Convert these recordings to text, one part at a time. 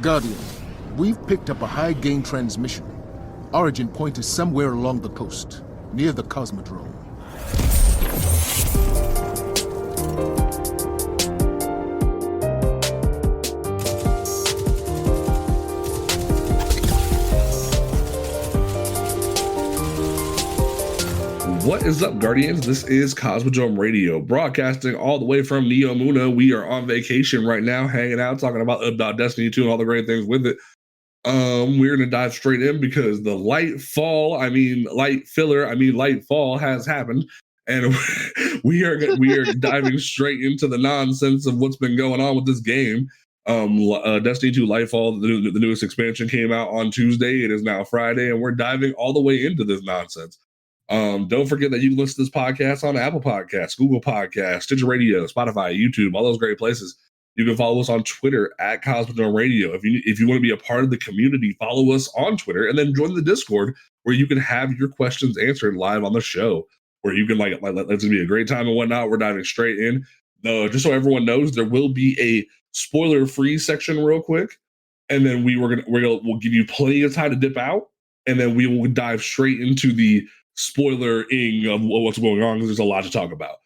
Guardian, we've picked up a high-gain transmission. Origin point is somewhere along the coast, near the Cosmodrome. What is up, Guardians? This is Cosmodrome Radio, broadcasting all the way from Neo Muna. We are on vacation right now, hanging out, talking about Destiny 2 and all the great things with it. We're going to dive straight in because the light fall has happened, and we are diving straight into the nonsense of what's been going on with this game. Destiny 2 Lightfall, the newest expansion, came out on Tuesday. It is now Friday, and we're diving all the way into this nonsense. Don't forget that you can listen to this podcast on Apple Podcasts, Google Podcasts, Stitcher Radio, Spotify, YouTube, all those great places. You can follow us on Twitter at Cosmodrome Radio. If you want to be a part of the community, follow us on Twitter and then join the Discord where you can have your questions answered live on the show. Where you can let's be a great time and whatnot. We're diving straight in. Just so everyone knows, there will be a spoiler-free section real quick, and then we'll give you plenty of time to dip out, and then we will dive straight into the spoiler-ing of what's going on because there's a lot to talk about.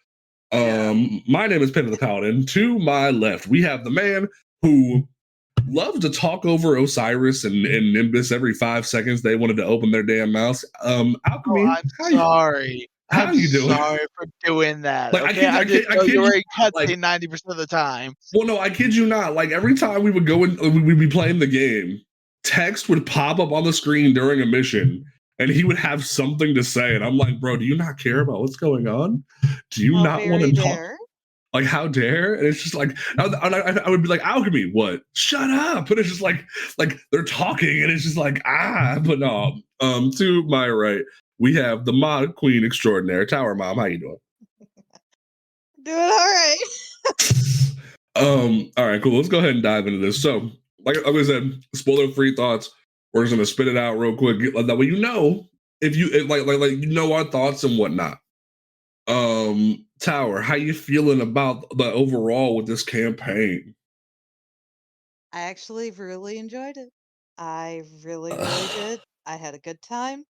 My name is Pen of the Paladin. To my left, we have the man who loves to talk over Osiris and Nimbus every 5 seconds. They wanted to open their damn mouths. Alchemy, I'm sorry. How you doing? Sorry for doing that. Like, okay, I kid you were like, 90% of the time. Well, no, I kid you not. Like, every time we would go in, we'd be playing the game, text would pop up on the screen during a mission, and he would have something to say, and I'm like, bro, do you not care about what's going on? Do you not want to talk? Like, how dare? And it's just like, I would be like, Alchemy, what? Shut up! But it's just like they're talking, and it's just like, but no. To my right, we have the mod queen extraordinaire, Tower Mom. How you doing? Doing all right. All right, cool. Let's go ahead and dive into this. So, like I said, spoiler-free thoughts. We're just gonna spit it out real quick. That way, you know our thoughts and whatnot. Tower, how you feeling about the overall with this campaign? I actually really enjoyed it. I really did. I had a good time.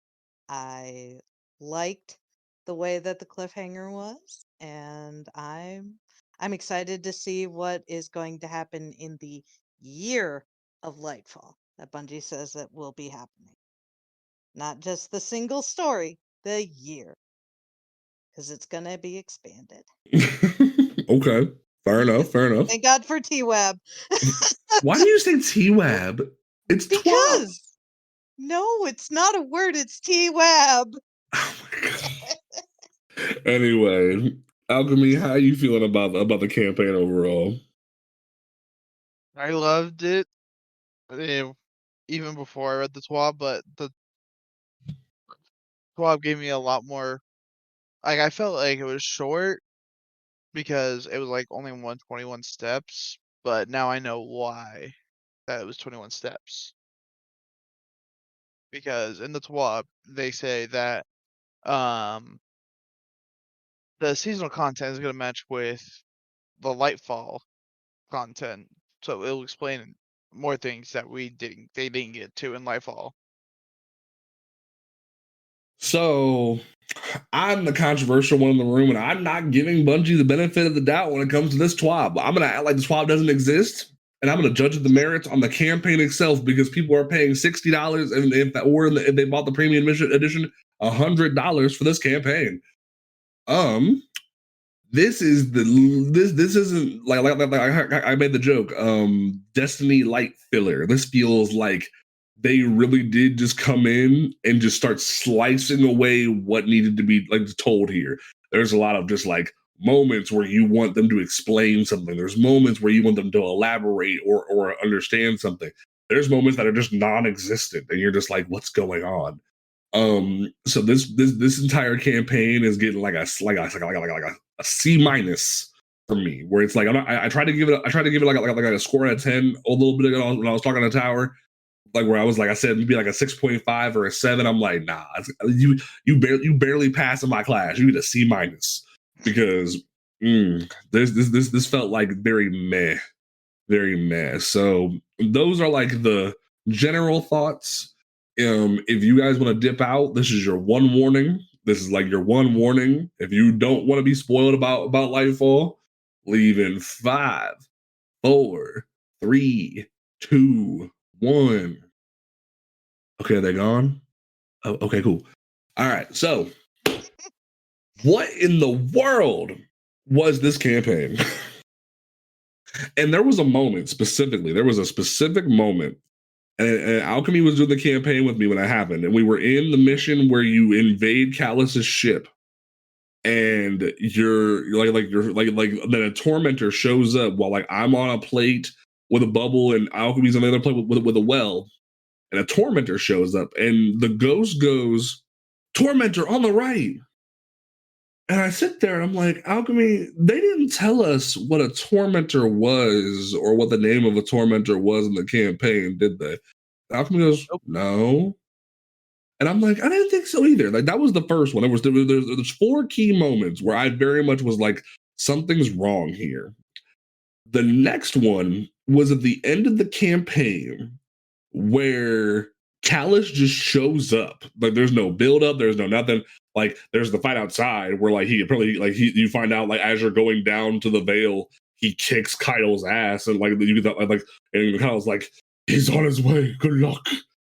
I liked the way that the cliffhanger was, and I'm excited to see what is going to happen in the year of Lightfall that Bungie says that will be happening. Not just the single story, the year. Because it's going to be expanded. Okay. Fair enough. Thank God for TWAB. Why do you say TWAB? It's because TWAB. No, it's not a word. It's TWAB. Oh my God. Anyway, Alchemy, how are you feeling about the campaign overall? I loved it. Even before I read the TWAB, but the TWAB gave me a lot more. Like, I felt like it was short because it was like only 121 steps, but now I know why that it was 21 steps. Because in the TWAB, they say that the seasonal content is going to match with the Lightfall content, so it'll explain more things that they didn't get to in Lightfall. So, I'm the controversial one in the room, and I'm not giving Bungie the benefit of the doubt when it comes to this TWAB. I'm going to act like the TWAB doesn't exist, and I'm going to judge the merits on the campaign itself because people are paying $60, and if they bought the premium edition, $100 for this campaign. This isn't like I made the joke. Destiny light filler. This feels like they really did just come in and just start slicing away what needed to be told here. There's a lot of just moments where you want them to explain something. There's moments where you want them to elaborate or understand something. There's moments that are just non-existent, and you're just like, what's going on? So this entire campaign is getting like a C- for me, where it's like I try to give it like a score out of 10 a little bit ago when I was talking to Tower, where I was I said it'd be like a 6.5 or a 7. I'm like, nah, you barely pass in my class. You get a C- because this felt like very meh. very meh. So those are like the general thoughts. If you guys want to dip out, this is your one warning. This is like your one warning. If you don't want to be spoiled about Lightfall, leave in 5, 4, 3, 2, 1. Okay, they're gone. Oh, okay, cool. All right, so what in the world was this campaign? And there was a moment specifically. There was a specific moment, and Alchemy was doing the campaign with me when it happened, and we were in the mission where you invade Callus's ship, and you're like then a tormentor shows up while like I'm on a plate with a bubble, and Alchemy's on the other plate with a well, and a tormentor shows up, and the ghost goes, "Tormentor on the right." And I sit there and I'm like, Alchemy, they didn't tell us what a tormentor was or what the name of a tormentor was in the campaign, did they? Alchemy goes, no. And I'm like, I didn't think so either. Like that was the first one. There's 4 key moments where I very much was like, something's wrong here. The next one was at the end of the campaign where Callus just shows up. Like there's no build up, there's no nothing. Like there's the fight outside where like you find out like as you're going down to the Veil, he kicks Kyle's ass and like you get that like and Kyle's like he's on his way. Good luck.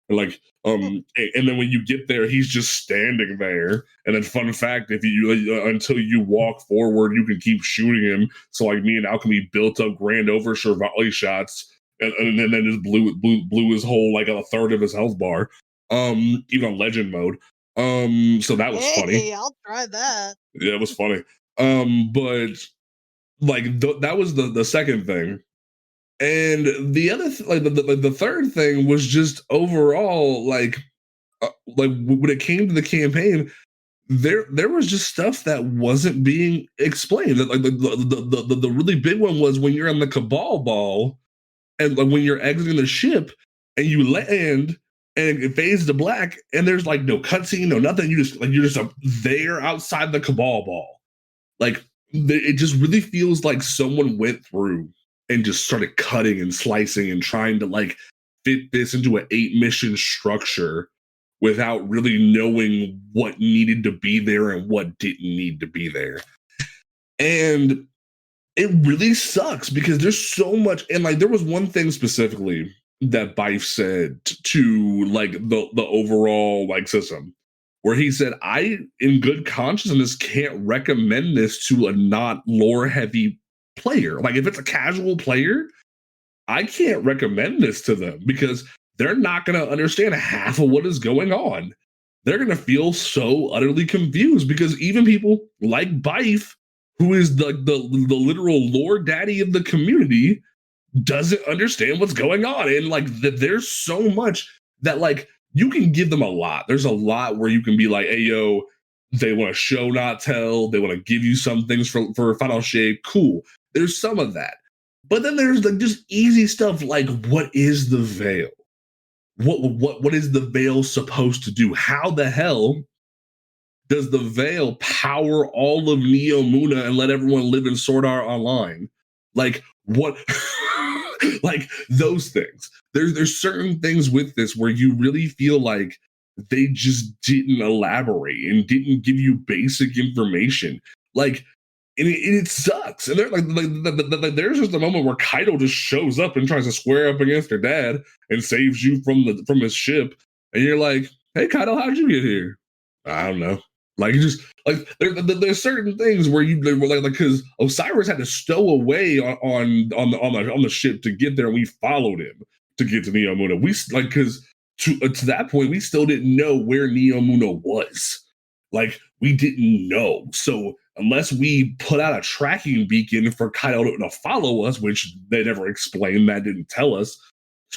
And like and then when you get there, he's just standing there. And then fun fact, if you until you walk forward, you can keep shooting him. So like me and Alchemy built up grand oversure volley shots. And then just blew his whole like a third of his health bar, even on legend mode. So that was funny. I'll try that. Yeah, it was funny. But like that was the second thing, and the other the third thing was just overall like when it came to the campaign, there was just stuff that wasn't being explained. Like the really big one was when you're on the Cabal ball. And like when you're exiting the ship and you land and it fades to black and there's like no cutscene, no nothing. You're just there outside the Cabal ball. Like it just really feels like someone went through and just started cutting and slicing and trying to like fit this into an 8 mission structure without really knowing what needed to be there and what didn't need to be there. And it really sucks because there's so much, and like there was one thing specifically that Bife said to like the overall like system, where he said, I in good consciousness can't recommend this to a not lore heavy player. Like if it's a casual player, I can't recommend this to them because they're not going to understand half of what is going on. They're going to feel so utterly confused because even people like Bife, who is the literal lore daddy of the community, doesn't understand what's going on. And like there's so much that like you can give them a lot. There's a lot where you can be like, hey, yo, they want to show, not tell. They want to give you some things for final shape. Cool. There's some of that. But then there's like just easy stuff like what is the Veil? What is the Veil supposed to do? How the hell does the Veil power all of Neo Muna and let everyone live in Sword Art Online? Like what? Like those things. There's certain things with this where you really feel like they just didn't elaborate and didn't give you basic information. Like, and it sucks. And they're like there's just a moment where Kaido just shows up and tries to square up against her dad and saves you from his ship, and you're like, hey Kaido, how'd you get here? I don't know. Like just like there's certain things where you like because Osiris had to stow away on the ship to get there, and we followed him to get to Neo Muna. We like because to that point we still didn't know where Neo Muna was. Like we didn't know. So unless we put out a tracking beacon for Kaido to follow us, which they never explained, that didn't tell us,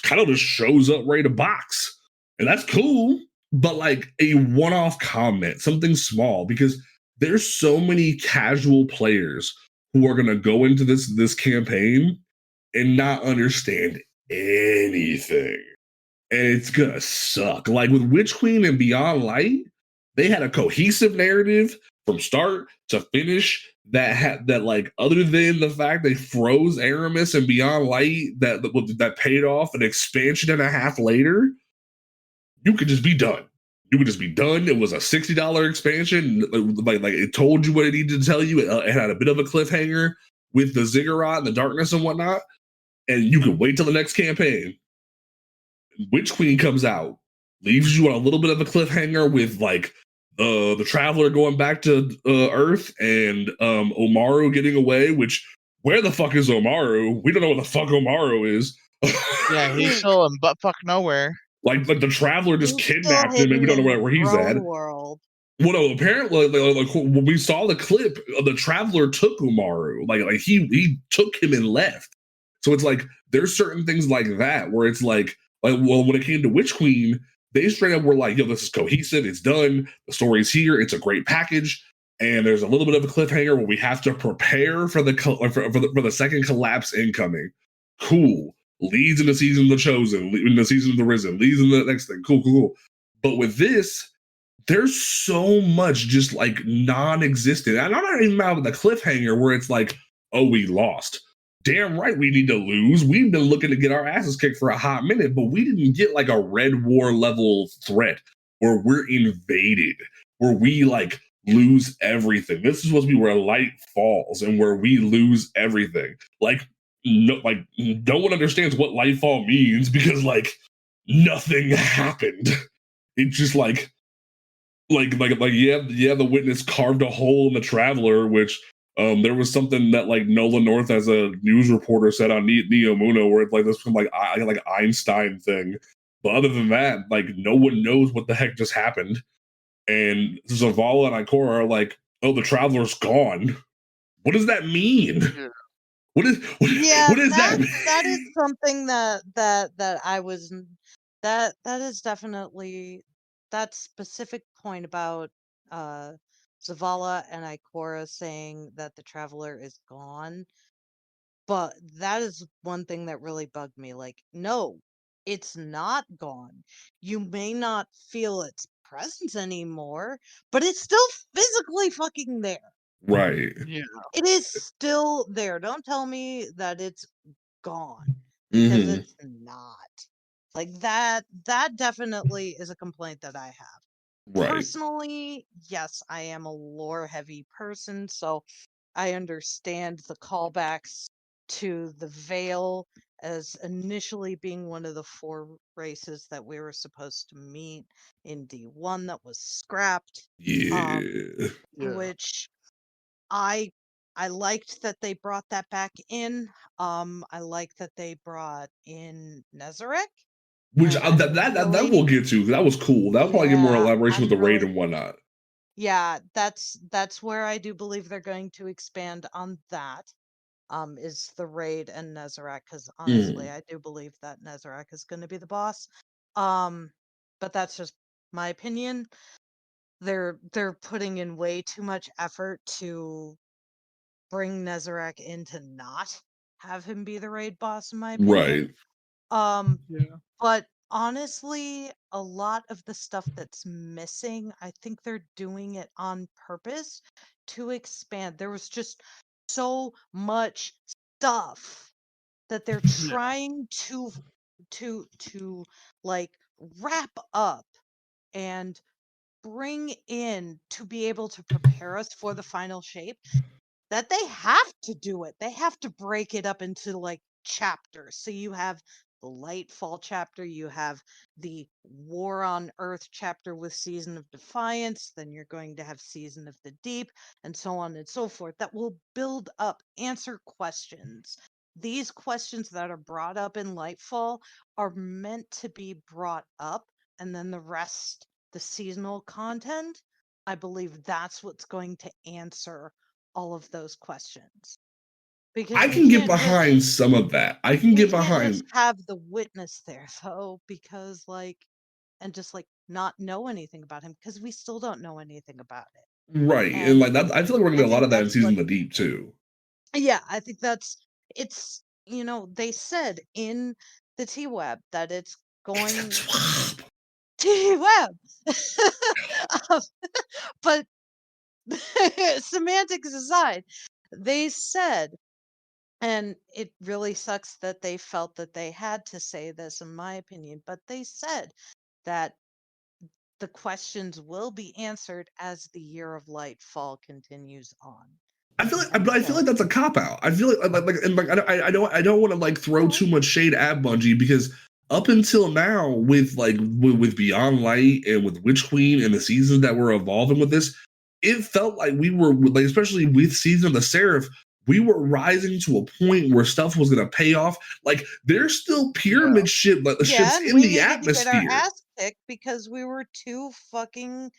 Kaido just shows up right to box, and that's cool. But like a one-off comment, something small, because there's so many casual players who are going to go into this campaign and not understand anything. And it's going to suck. Like with Witch Queen and Beyond Light, they had a cohesive narrative from start to finish. that like other than the fact they froze Aramis and Beyond Light that paid off an expansion and a half later, you could just be done. You could just be done. It was a $60 expansion. Like it told you what it needed to tell you. It had a bit of a cliffhanger with the ziggurat and the darkness and whatnot, and you could wait till the next campaign. Witch Queen comes out, leaves you on a little bit of a cliffhanger with like the Traveler going back to Earth and Omaru getting away. Which, where the fuck is Omaru? We don't know what the fuck Omaru is. Yeah, he's still in buttfuck nowhere. Like the Traveler just He's still kidnapped him, and we don't know hidden where in he's at. Throne World. Well, no, apparently, like when we saw the clip, the Traveler took Umaru. Like he took him and left. So it's like there's certain things like that where it's like well, when it came to Witch Queen, they straight up were like, "Yo, this is cohesive. It's done. The story's here. It's a great package." And there's a little bit of a cliffhanger where we have to prepare for the second collapse incoming. Cool. Leads in the season of the Chosen, in the season of the Risen, leads in the next thing. Cool. But with this, there's so much just like non-existent. And I'm not even mad with the cliffhanger where it's like, oh, we lost. Damn right, we need to lose. We've been looking to get our asses kicked for a hot minute, but we didn't get like a Red War level threat where we're invaded, where we like lose everything. This is supposed to be where light falls and where we lose everything. Like no one understands what Lightfall means because like nothing happened. It's just like the Witness carved a hole in the Traveler, which there was something that like Nolan North as a news reporter said on Neo Muno where it's like this from like Einstein thing. But other than that, like no one knows what the heck just happened. And Zavala and Ikora are like, oh, the Traveler's gone. What does that mean? Yeah. What is that? That is something that I was that is definitely that specific point about Zavala and Ikora saying that the Traveler is gone. But that is one thing that really bugged me. Like, no, it's not gone. You may not feel its presence anymore, but it's still physically fucking there. Right. Yeah. It is still there. Don't tell me that it's gone because it's not. Like that definitely is a complaint that I have. Right. Personally, yes, I am a lore heavy person, so I understand the callbacks to the Veil as initially being one of the 4 races that we were supposed to meet in D1 that was scrapped. Yeah. Which I liked that they brought that back in. I like that they brought in Nezarec. Which that we'll get to. That was cool. That'll probably get more elaboration with the raid and whatnot. Yeah, that's where I do believe they're going to expand on that. Is the raid and Nezarec, because honestly, I do believe that Nezarec is going to be the boss. But that's just my opinion. They're putting in way too much effort to bring Nezarec in to not have him be the raid boss, in my opinion. Right. But honestly, a lot of the stuff that's missing, I think they're doing it on purpose to expand. There was just so much stuff that they're trying to like wrap up and bring in to be able to prepare us for the final shape, that they have to do it. They have to break it up into like chapters. So you have the Lightfall chapter, you have the War on Earth chapter with Season of Defiance, then you're going to have Season of the Deep, and so on and so forth. That will build up, answer questions. These questions that are brought up in Lightfall are meant to be brought up, and then the rest, the seasonal content, I believe that's what's going to answer all of those questions. Because I can get behind some of that. I can get behind. Just have the Witness there though, because like, and just like not know anything about him, because we still don't know anything about it. Right, and like that, I feel like we're gonna get a lot of that in Season of the Deep too. Yeah, I think it's they said in the TWAB that it's going TWAB, but semantics aside, they said, and it really sucks that they felt that they had to say this, in my opinion, but they said that the questions will be answered as the Year of Light fall continues on. I feel like that's a cop out. I feel I don't want to like throw too much shade at Bungie, because up until now with Beyond Light and with Witch Queen and the seasons that were evolving with this, it felt like we were, like, especially with Season of the Seraph, we were rising to a point where stuff was going to pay off. Like, there's still pyramid ships in the atmosphere. To get our ass kicked because we were too fucking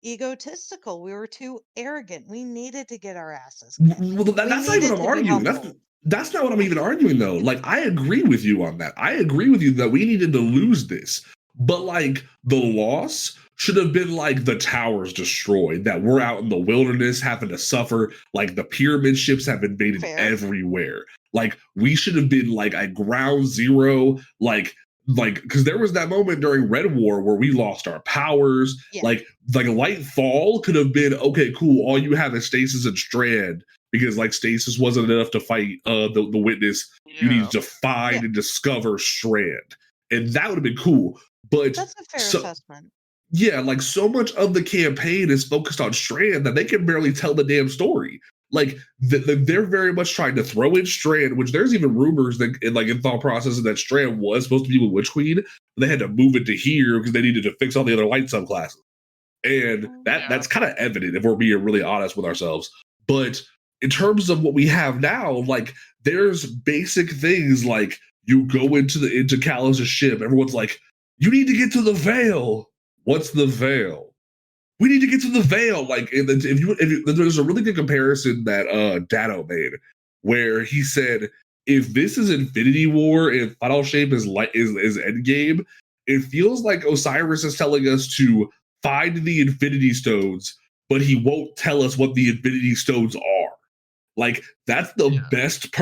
egotistical. We were too arrogant. We needed to get our asses kicked. Well, that's not even what I'm arguing. That's not what I'm even arguing, though. Like, I agree with you on that. I agree with you that we needed to lose this. But, like, the loss should have been, like, the towers destroyed, that we're out in the wilderness having to suffer. Like, the pyramid ships have invaded everywhere. Like, we should have been, like, at ground zero, like, because there was that moment during Red War where we lost our powers. Yeah. Like Lightfall could have been, okay, cool, all you have is Stasis and Strand, because, like, Stasis wasn't enough to fight the Witness. Yeah. You need to find and discover Strand. And that would have been cool. But that's a fair assessment. Yeah, like, so much of the campaign is focused on Strand that they can barely tell the damn story. Like, they're very much trying to throw in Strand, which there's even rumors that, in thought processes, that Strand was supposed to be with Witch Queen, but they had to move it to here because they needed to fix all the other light subclasses. And that's kind of evident if we're being really honest with ourselves. But in terms of what we have now, like, there's basic things like, you go into Kalos' ship, everyone's like, you need to get to the Veil. What's the Veil? We need to get to the Veil. Like, if you there's a really good comparison that Dado made, where he said, if this is Infinity War and Final Shape is Endgame, it feels like Osiris is telling us to find the Infinity Stones, but he won't tell us what the Infinity Stones are. Like, that's the best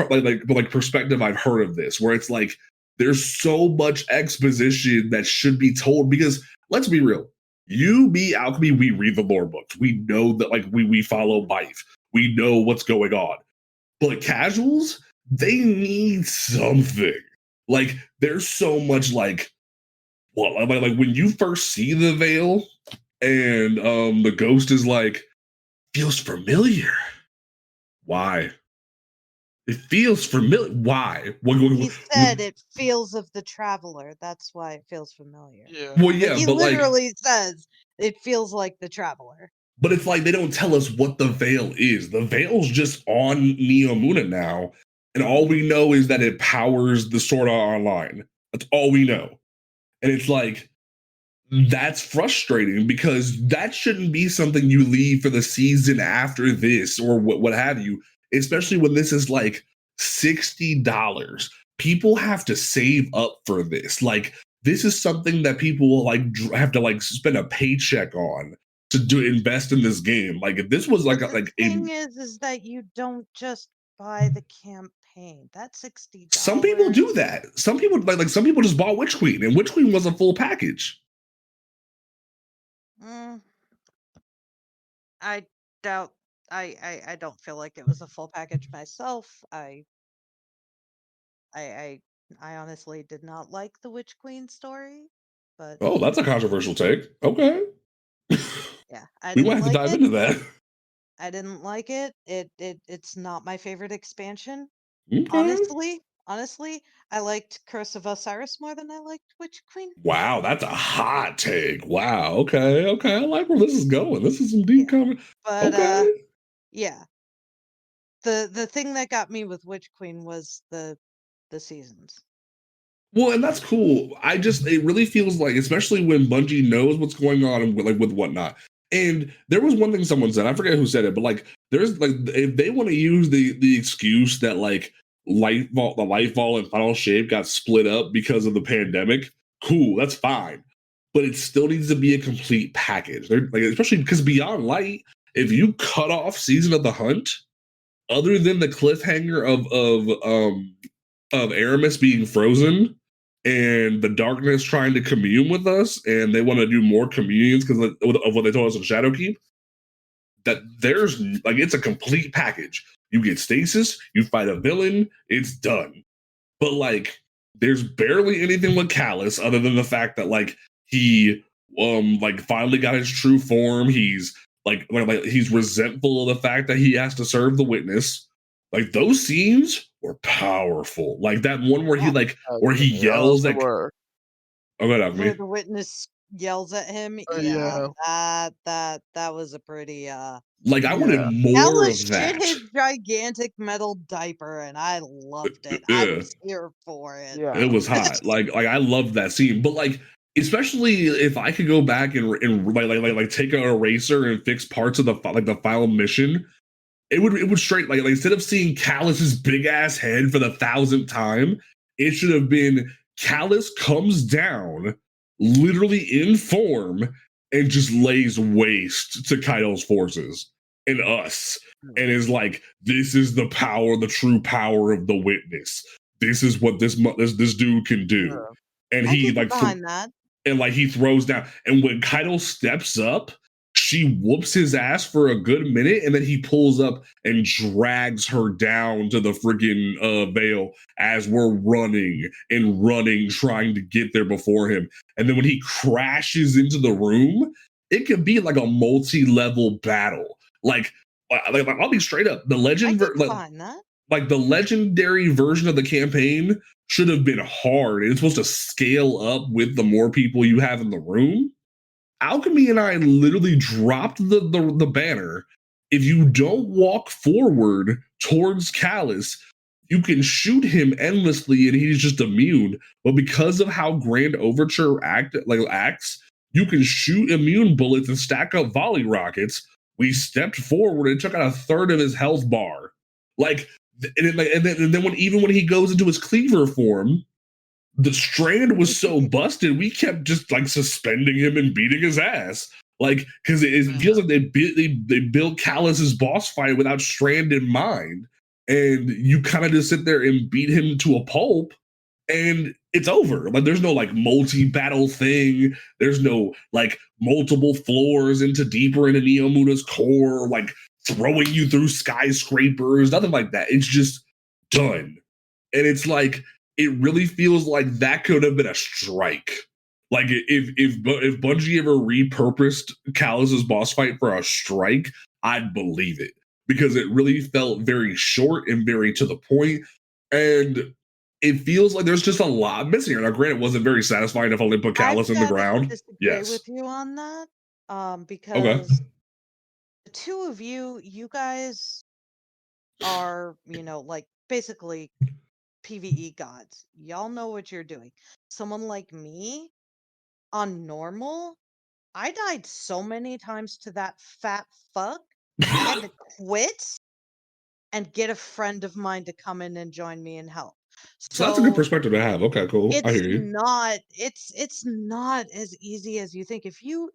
perspective I've heard of this, where it's like, there's so much exposition that should be told, because let's be real. You, me, Alchemy, we read the lore books. We know that, like, we follow life. We know what's going on. But casuals, they need something. Like, there's so much, like when you first see the Veil and the ghost is like, feels familiar. Why? It feels familiar. Why? He said it feels of the traveler. That's why it feels familiar. Yeah. Well, yeah, he literally says it feels like the traveler. But it's like, they don't tell us what the Veil is. The Veil's just on Neomuna now, and all we know is that it powers the Sword Art Online. That's all we know. And it's like, that's frustrating, because that shouldn't be something you leave for the season after this or what have you. Especially when this is like $60. People have to save up for this. Like, this is something that people will, like, have to, like, spend a paycheck on to invest in this game. Like, if this was the thing is that you don't just buy the campaign. That's $60. Some people do that. Some people like some people just bought Witch Queen, and Witch Queen was a full package. I doubt. I don't feel like it was a full package myself. I honestly did not like the Witch Queen story, but that's a controversial take. Okay. Yeah, we might have to dive into that. I didn't like it. It's not my favorite expansion. Okay. Honestly, I liked Curse of Osiris more than I liked Witch Queen. Wow, that's a hot take. Wow. Okay. I like where this is going. This is some deep comment. But yeah. The thing that got me with Witch Queen was the seasons. Well, and that's cool. It really feels like, especially when Bungie knows what's going on and with whatnot. And there was one thing someone said, I forget who said it, but like, there's like, if they want to use the excuse that like the Lightfall and Final Shape got split up because of the pandemic, cool, that's fine. But it still needs to be a complete package. Like, especially because Beyond Light, if you cut off Season of the Hunt, other than the cliffhanger of Aramis being frozen and the darkness trying to commune with us, and they want to do more communions because of what they told us in Shadowkeep, that there's like it's a complete package. You get stasis, you fight a villain, it's done. But like there's barely anything with Callus other than the fact that like he like finally got his true form. He's like he's resentful of the fact that he has to serve the witness. Like those scenes were powerful. Like that one where he like where he They yells also like were. oh god at Where me. the witness yells at him. Yeah, Yeah. that was a pretty Like I wanted Yeah. more Alice of shit that. his gigantic metal diaper, and I loved it. I Yeah. was here for it. Yeah. It was hot. Like I loved that scene. But like especially if I could go back and like take an eraser and fix parts of the final mission, it would straight like instead of seeing Callus's big ass head for the 1,000th time, it should have been Callus comes down literally in form and just lays waste to Kaido's forces and us and is like, this is the power, the true power of the witness. This is what this dude can do. Yeah. And I he could get like behind that. and like he throws down. And when Kaido steps up, she whoops his ass for a good minute, and then he pulls up and drags her down to the freaking veil as we're running and running, trying to get there before him. And then when he crashes into the room, it could be like a multi-level battle. Like I'll be straight up. The I legend, could get behind that. like the legendary version of the campaign should have been hard. It's supposed to scale up with the more people you have in the room. Alchemy and I literally dropped the banner. If you don't walk forward towards Callus, you can shoot him endlessly and he's just immune. But because of how Grand Overture acts, you can shoot immune bullets and stack up volley rockets. We stepped forward and took out a third of his health bar. Like and then when he goes into his cleaver form, the strand was so busted, we kept just like suspending him and beating his ass. Like, because it feels like they built Callus's boss fight without Strand in mind, and you kind of just sit there and beat him to a pulp, and it's over. Like, there's no like multi-battle thing. There's no like multiple floors into deeper into Neomuna's core, like throwing you through skyscrapers. Nothing like that. It's just done, and it's like it really feels like that could have been a strike. Like if Bungie ever repurposed Callus's boss fight for a strike, I'd believe it because it really felt very short and very to the point, and it feels like there's just a lot missing here. Now, granted, it wasn't very satisfying if I only put Callus in the I've got to ground. disagree Yes. with you on that. Okay. Because the two of you guys are, like basically PvE gods. Y'all know what you're doing. Someone like me on normal, I died so many times to that fat fuck. I had to quit and get a friend of mine to come in and join me and help. So that's a good So perspective to have. Okay, cool. I hear you. it's not as easy as you think. If you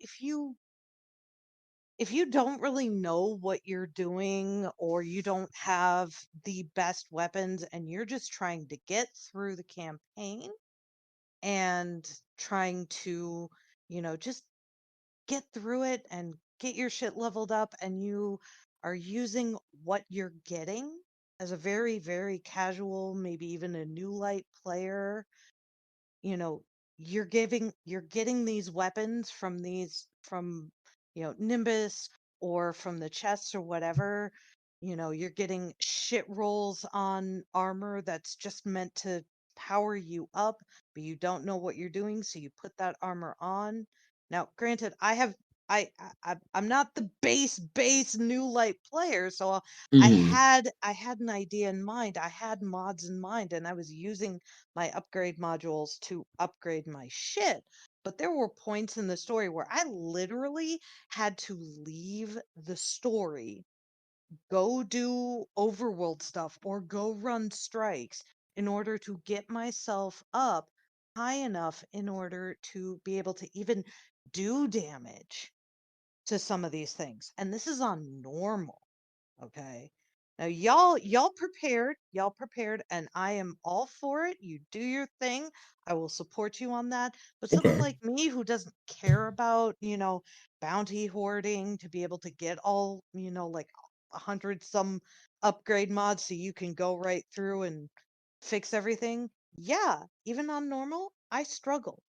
don't really know what you're doing or you don't have the best weapons and you're just trying to get through the campaign and trying to, just get through it and get your shit leveled up and you are using what you're getting as a very, very casual, maybe even a new light player, you know, you're getting these weapons from Nimbus or from the chests or whatever. You're getting shit rolls on armor that's just meant to power you up, but you don't know what you're doing, so you put that armor on. Now, granted, I'm not the base new light player, so Mhm. I had an idea in mind. I had mods in mind, and I was using my upgrade modules to upgrade my shit. But there were points in the story where I literally had to leave the story, go do overworld stuff, or go run strikes in order to get myself up high enough in order to be able to even do damage to some of these things. And this is on normal, okay? Now y'all prepared, and I am all for it. You do your thing. I will support you on that. But someone Okay. like me who doesn't care about, bounty hoarding to be able to get all, like 100 some upgrade mods so you can go right through and fix everything. Yeah, even on normal, I struggle.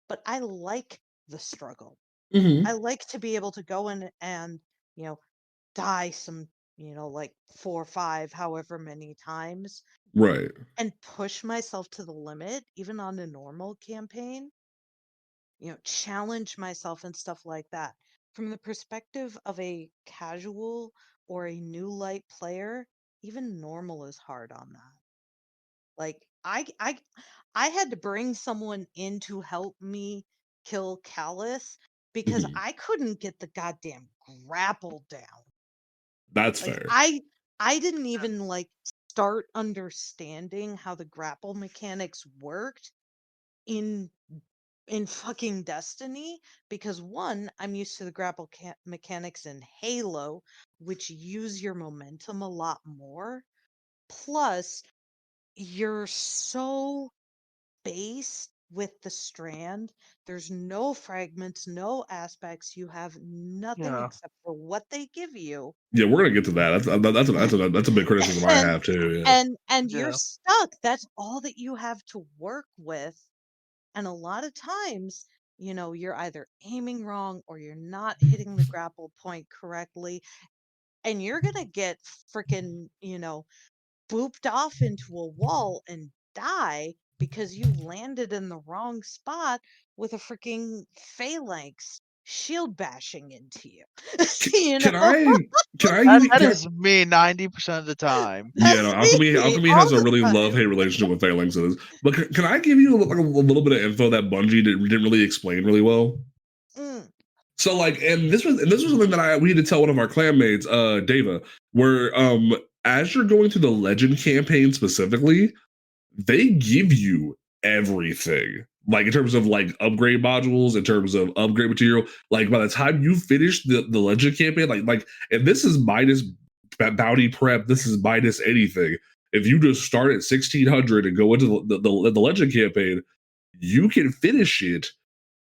But I like the struggle. Mm-hmm. I like to be able to go in and, you know, die some, like 4 or 5, however many times, Right. and push myself to the limit, even on a normal campaign, challenge myself and stuff like that. From the perspective of a casual or a new light player, even normal is hard on that. Like I had to bring someone in to help me kill Callus because Mm-hmm. I couldn't get the goddamn grapple down. That's Like fair. I didn't even like start understanding how the grapple mechanics worked in fucking Destiny because one, I'm used to the grapple mechanics in Halo, which use your momentum a lot more. Plus, you're so based with the strand. There's no fragments, no aspects. You have nothing Yeah. except for what they give you. Yeah, we're gonna get to that. That's a big criticism I and have too. Yeah. and you're Yeah. stuck. That's all that you have to work with. And a lot of times, you're either aiming wrong or you're not hitting the grapple point correctly, and you're gonna get freaking, booped off into a wall and die because you landed in the wrong spot with a freaking phalanx shield bashing into you. you Can know, I give That you that can I, is me 90% of the time. yeah, that's no, me Alchemy all has a the really time. love-hate relationship with phalanxes. But can I give you like a little bit of info that Bungie didn't really explain really well? Mm, So like, and this was something that we had to tell one of our clanmates, Dava, where as you're going through the Legend campaign specifically, they give you everything. Like in terms of like upgrade modules, in terms of upgrade material. Like by the time you finish the Legend campaign, like, and this is minus bounty prep, this is minus anything. If you just start at 1600 and go into the Legend campaign, you can finish it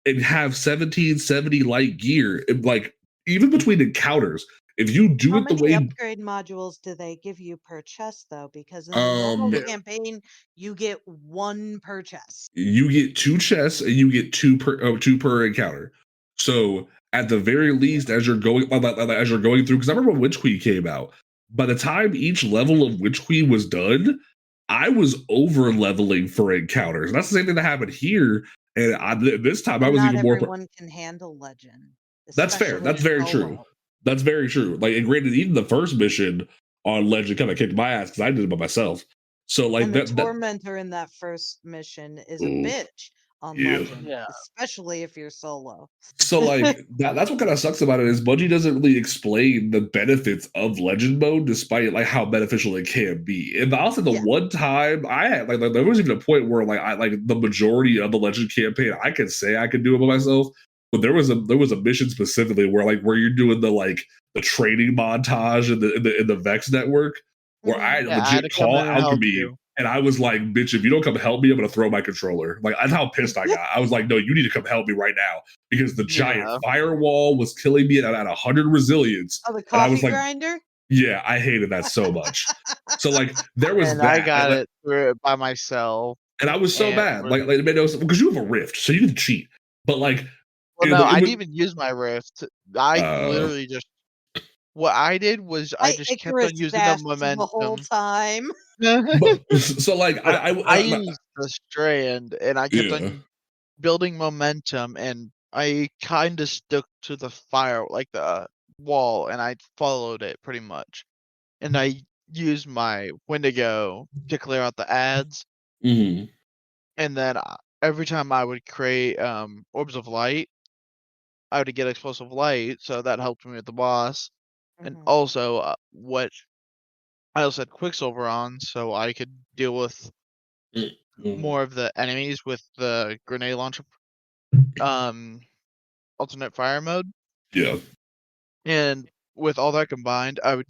and have 1770 light gear. Like even between encounters, if you do how it the many way upgrade modules do they give you per chest though? Because in the normal um Yeah. campaign, you get one per chest. you get 2 chests and you get two per encounter. So at the very least, as you're going through, because I remember when Witch Queen came out. By the time each level of Witch Queen was done, I was over leveling for encounters. And that's the same thing that happened here. And this time I But was not even more. everyone can handle legend, That's fair. especially That's very true. solo. That's very true. Like, and granted, even the first mission on Legend kind of kicked my ass because I did it by myself. So like And the that. tormentor in that first mission is a Oh bitch on yeah. legend, Yeah. especially if you're solo. So like that's what kind of sucks about it is Bungie doesn't really explain the benefits of Legend mode, despite like how beneficial it can be. And also the Yeah. one time I had like there was even a point where like I like the majority of the Legend campaign I could say I could do it by myself, but there was a mission specifically where you're doing the training montage in the Vex network where I Mhm. had to Yeah, I had legit to come call in and help Alchemy. you. And I was like, bitch, if you don't come help me, I'm gonna throw my controller. Like that's how pissed I got. I was like, no, you need to come help me right now because the giant Yeah. firewall was killing me at 100 resilience. Oh, the And I was coffee like, grinder? yeah, I hated that so much. So like there was And I that. got it through it by myself. And I was so And mad. Like it made no sense because you have a rift, so you can cheat. But like well, no, it I was didn't even use my rift. I uh literally just what I did was I I just kept on Icarus using the dashed the whole momentum. time. but so like But I used the strand and I kept yeah. on building momentum and I kind of stuck to the fire, like the wall, and I followed it pretty much. And I used my Wendigo to clear out the ads. Mhm. And then every time I would create orbs of light, I would get explosive light, so that helped me with the boss. And Mhm. also, what I also had Quicksilver on, so I could deal with Mhm. more of the enemies with the grenade launcher, um, alternate fire mode. Yeah. And with all that combined, I would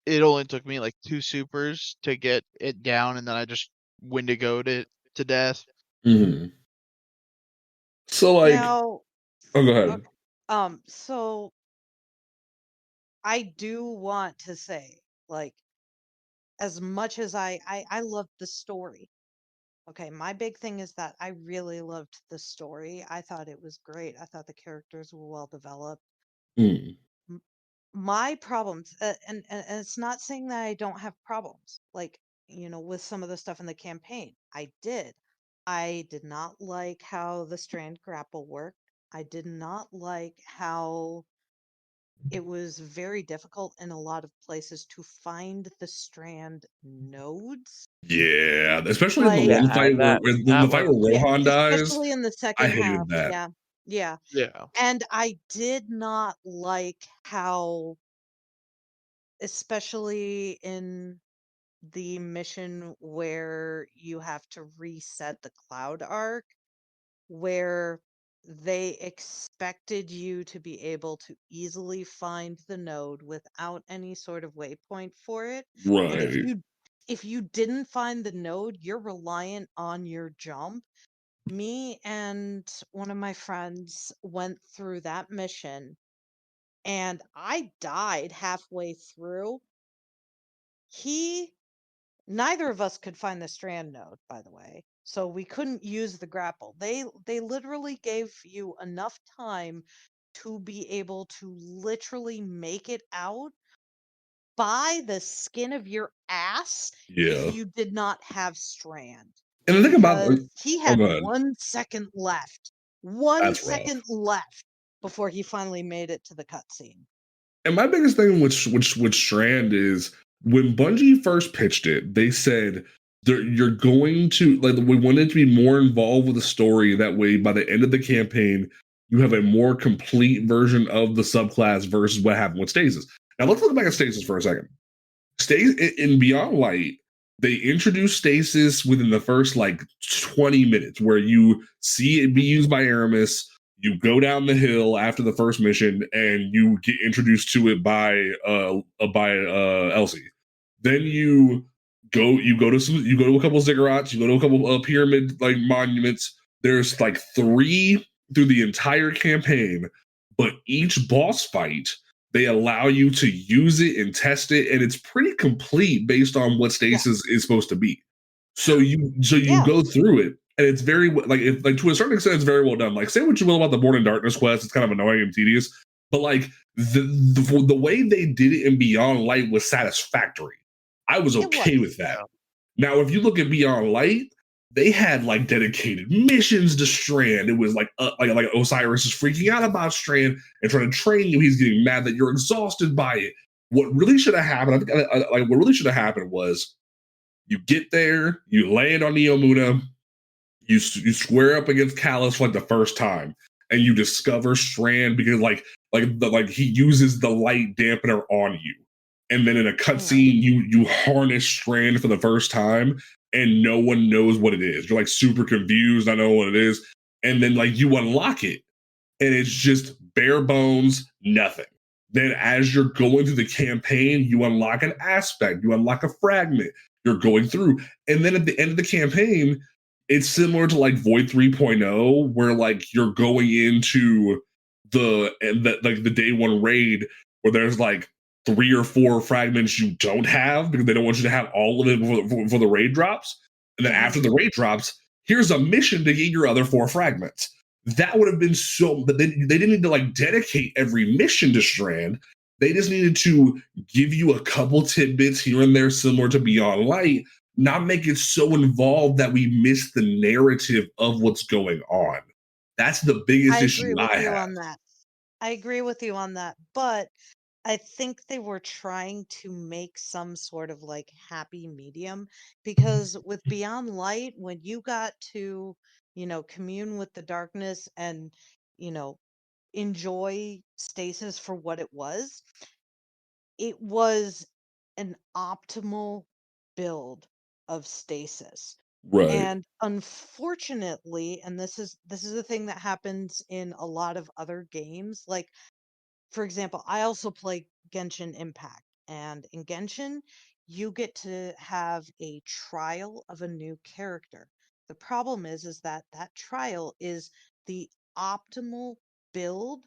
it only took me like 2 supers to get it down, and then I just Wendigoed it to death. Mhm. So, like Now, oh, go ahead. okay. So I do want to say, like, as much as I loved the story. Okay, my big thing is that I really loved the story. I thought it was great. I thought the characters were well developed. Mm. M- My problems, and it's not saying that I don't have problems, like, with some of the stuff in the campaign. I did. I did not like how the strand grapple worked. I did not like how it was very difficult in a lot of places to find the strand nodes. Yeah, especially in the Like, one Yeah, fight where that in the that fight was where yeah, Rohan dies, especially in the I second half. hated that. Yeah, yeah. Yeah. And I did not like how, especially in the mission where you have to reset the cloud arc, where they expected you to be able to easily find the node without any sort of waypoint for it. And Right. if you didn't find the node, you're reliant on your jump. Me and one of my friends went through that mission, and I died halfway through. He Neither of us could find the strand node, by the way, so we couldn't use the grapple. They literally gave you enough time to be able to literally make it out by the skin of your ass if Yeah. you did not have strand. And the thing about Because he oh, had go ahead. 1 second left. 1 That's rough. second left before he finally made it to the cutscene. And my biggest thing with Strand is when Bungie first pitched it, they said you're going to like we wanted to be more involved with the story. That way, by the end of the campaign, you have a more complete version of the subclass versus what happened with Stasis. Now let's look back at Stasis for a second. In Beyond Light, they introduced Stasis within the first like 20 minutes, where you see it be used by Aramis. You go down the hill after the first mission, and you get introduced to it by Elsie. Then you go to a couple of ziggurats, you go to a couple of pyramid like monuments. There's like 3 through the entire campaign, but each boss fight they allow you to use it and test it, and it's pretty complete based on what Yeah. Stasis is supposed to be. So you Yeah. go through it, and it's very like to a certain extent, it's very well done. Like say what you will about the Born in Darkness quest, it's kind of annoying and tedious, but like the way they did it in Beyond Light was satisfactory. I was It okay was. with that. Now, if you look at Beyond Light, they had like dedicated missions to Strand. It was like Osiris is freaking out about Strand and trying to train you. He's getting mad that you're exhausted by it. What really should have happened, like what really should have happened was you get there, you land on Neomuna, you square up against Callus for like the first time, and you discover Strand because like he uses the light dampener on you, and then in a cutscene you harness Strand for the first time, and no one knows what it is. You're like super confused, I know what it is, and then like you unlock it, and it's just bare bones, nothing. Then, as you're going through the campaign, you unlock an aspect, you unlock a fragment, you're going through. And then at the end of the campaign, it's similar to like Void 3.0, where like you're going into the day one raid where there's like 3 or 4 fragments you don't have because they don't want you to have all of it for the raid drops. And then after the raid drops, here's a mission to get your other 4 fragments. That would have been so, but they didn't need to like dedicate every mission to Strand. They just needed to give you a couple tidbits here and there, similar to Beyond Light, not make it so involved that we miss the narrative of what's going on. That's the biggest I agree issue with I you have. on that. I agree with you on that, but I think they were trying to make some sort of like happy medium because with Beyond Light, when you got to, commune with the darkness and, you know, enjoy stasis for what it was an optimal build of stasis. Right. And unfortunately, and this is a thing that happens in a lot of other games, like for example, I also play Genshin Impact. And in Genshin, you get to have a trial of a new character. The problem is that that trial is the optimal build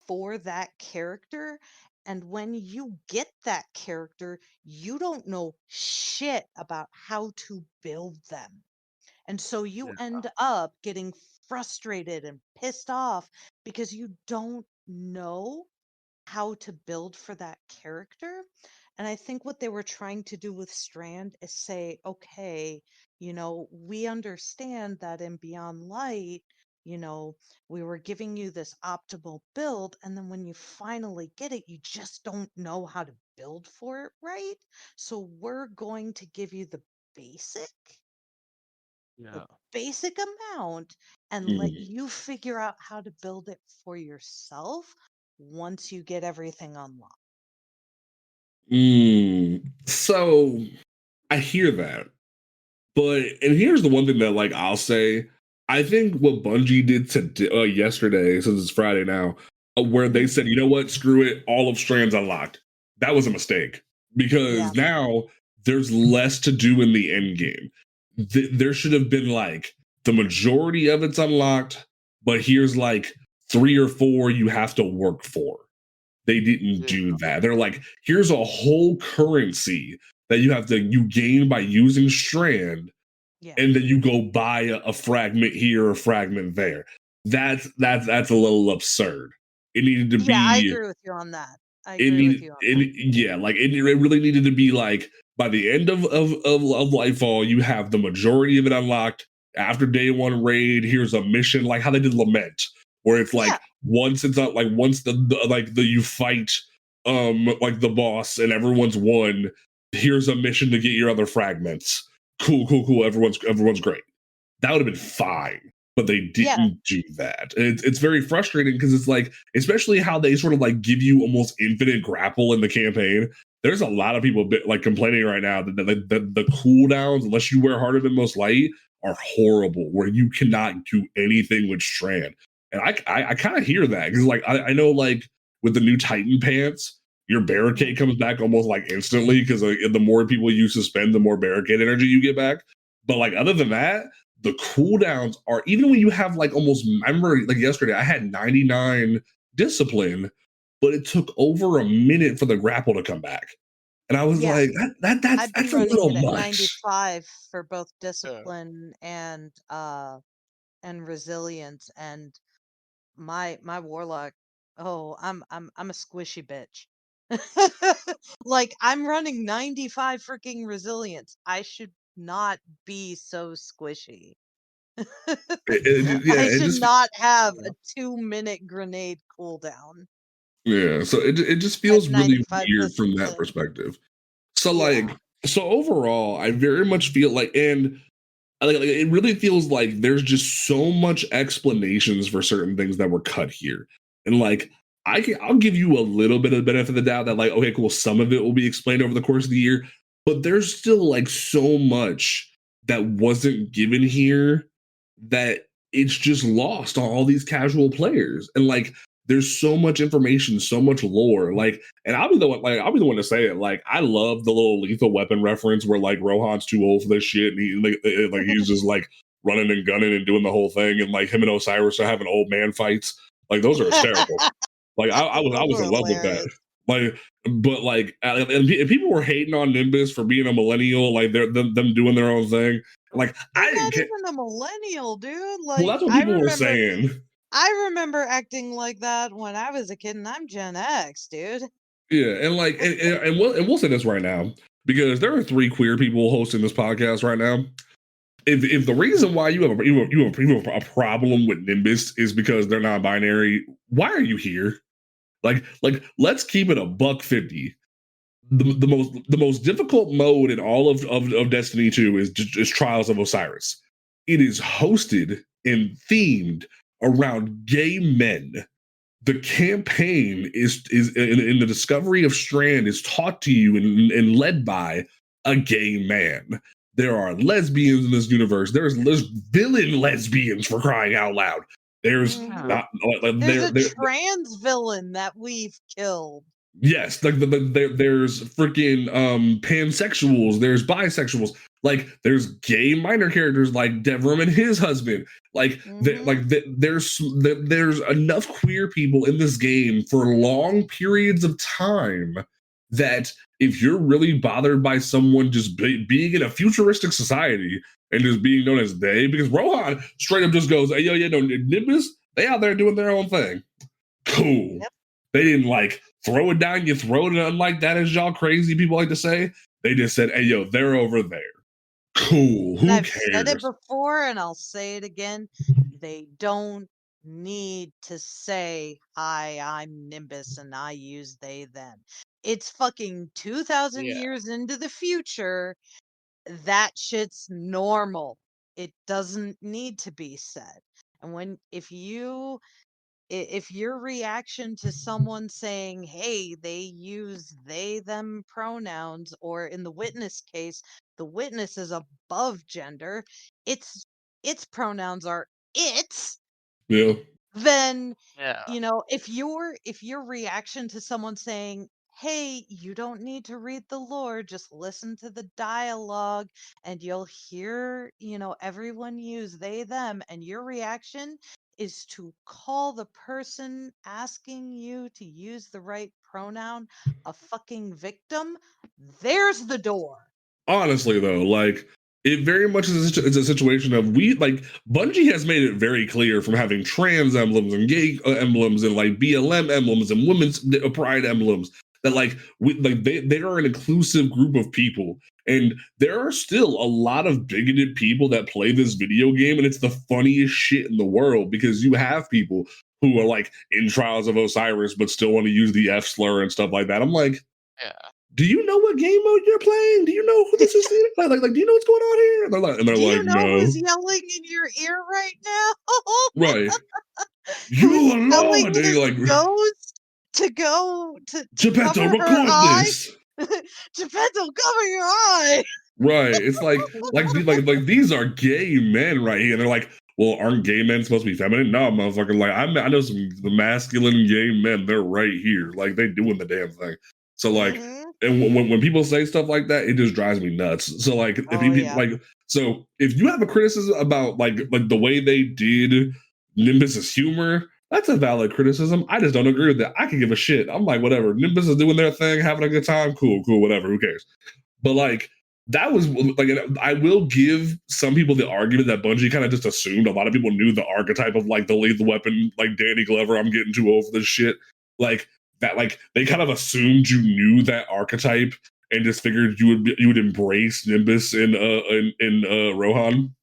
for that character. And when you get that character, you don't know shit about how to build them. And so you Yeah. end up getting frustrated and pissed off because you don't know how to build for that character. And I think what they were trying to do with Strand is say, okay, we understand that in Beyond Light, we were giving you this optimal build, and then when you finally get it, you just don't know how to build for it right. So we're going to give you basic the Yeah. basic amount and let Mm. you figure out how to build it for yourself once you get everything unlocked. So I hear that, but and here's the one thing that like I'll say. I think what Bungie did to yesterday, since it's Friday now, where they said, you know what, screw it, all of Strands unlocked. That was a mistake Yeah. because now there's less to do in the end game. There should have been like the majority of it's unlocked, but here's like 3 or 4 you have to work for. They didn't Yeah. do that. They're like, here's a whole currency that you gain by using Strand, Yeah. and then you go buy a fragment here or a fragment there. That's a little absurd. It needed to Yeah, I be agree with you on that. I it agree with needed you on that. yeah, like it really needed to be like by the end of Lightfall, you have the majority of it unlocked. After day one raid, here's a mission like how they did Lament, where it's Yeah. like once it's up, like once the you fight like the boss and everyone's won, here's a mission to get your other fragments. Cool. Everyone's great. That would have been fine, but they Yeah. didn't do that. And it's very frustrating because it's like, especially how they sort of like give you almost infinite grapple in the campaign. There's a lot of people like complaining right now that the cooldowns, unless you wear harder than most light, are horrible, where you cannot do anything with Strand. And I kind of hear that because like I know like with the new Titan pants, your barricade comes back almost like instantly because the more people you suspend, the more barricade energy you get back. But like other than that, the cooldowns are even when you have like almost I remember like yesterday I had 99 discipline, but it took over a minute for the grapple to come back. And I was Yeah. like, I've been that's a running little it at much. 95 for both discipline and resilience, and my warlock, oh, I'm a squishy bitch. Like I'm running 95 freaking resilience. I should not be so squishy. Yeah, I it should just not have a 2-minute grenade cooldown yeah. So it just at feels really 95 weird from that discipline. perspective. So Yeah. like so overall, I very much feel like and like it really feels like there's just so much explanations for certain things that were cut here. And like I'll give you a little bit of the benefit of the doubt that like, okay, cool, some of it will be explained over the course of the year, but there's still like so much that wasn't given here that it's just lost on all these casual players. And like there's so much information, so much lore. Like, and I'll be the one to say it. Like, I love the little Lethal Weapon reference where like Rohan's too old for this shit, and like he's just like running and gunning and doing the whole thing, and like him and Osiris are having old man fights. Like those are hysterical. Like I Those was are in love with that. hilarious. Like, but like, and people were hating on Nimbus for being a millennial. Like they're them doing their own thing. Like I I'm didn't not care. even a millennial, dude. Well, Like that's what people were saying. I remember acting like that when I was a kid, and I'm Gen X, dude. Yeah, and like, and we'll say this right now because there are 3 queer people hosting this podcast right now. If the reason why you have a problem with Nimbus is because they're non-binary, why are you here? Like let's keep it a $150. The most difficult mode in all of Destiny 2 is Trials of Osiris. It is hosted and themed around gay men. The campaign is in the discovery of Strand is taught to you and led by a gay man. There are lesbians in this universe. There's villain lesbians, for crying out loud. There's Mhm. not There's a there trans villain that we've killed. Yes, like there's freaking pansexuals, there's bisexuals, like there's gay minor characters like Devram and his husband. Like there's enough queer people in this game for long periods of time that if you're really bothered by someone just being in a futuristic society and just being known as they, because Rohan straight up just goes, hey, yo, yeah, no, Nimbus, they out there doing their own thing. Cool. Yep. They didn't like throw it down your throat and like that, as y'all crazy people like to say. They just said, hey, yo, they're over there. Cool. And Who I've said it cares? before and I'll say it again. They don't need to say, hi, I'm Nimbus and I use they them. It's fucking 2,000 Yeah. years into the future. That shit's normal. It doesn't need to be said. And if your reaction to someone saying, hey, they use they them pronouns, or in the witness case, the witness is above gender, its pronouns are its, Yeah. then Yeah. if your reaction to someone saying, hey, you don't need to read the lore, just listen to the dialogue and you'll hear everyone use they them, and your reaction is to call the person asking you to use the right pronoun a fucking victim, there's the door. Honestly, though, like it very much is a situation of Bungie has made it very clear from having trans emblems and gay emblems and like BLM emblems and women's pride emblems that they are an inclusive group of people. And there are still a lot of bigoted people that play this video game, and it's the funniest shit in the world because you have people who are like in Trials of Osiris but still want to use the F slur and stuff like that. I'm like, Yeah. do you know what game mode you're playing? Do you know who this is? Do you know what's going on here? And they're Do you like, know who's no. yelling in your ear right now? Right. Who's You telling alone. And his you're like, ghost to go to Geppetto, cover her record eye? this. Geppetto, cover your eye. Right. It's these are gay men right here. And they're like, well, aren't gay men supposed to be feminine? No, motherfucker. Like I know some the masculine gay men. They're right here. Like they doing the damn thing. So like, Mhm. and when people say stuff like that, it just drives me nuts. So like, if Oh, you yeah. so if you have a criticism about like the way they did Nimbus's humor, that's a valid criticism. I just don't agree with that. I can give a shit. I'm like, whatever. Nimbus is doing their thing, having a good time. Cool, whatever. Who cares? But like, that was like, I will give some people the argument that Bungie kind of just assumed a lot of people knew the archetype of like the lethal weapon, like Danny Glover. I'm getting too old for this shit. Like that, like they kind of assumed you knew that archetype and just figured you would embrace Nimbus in Rohan.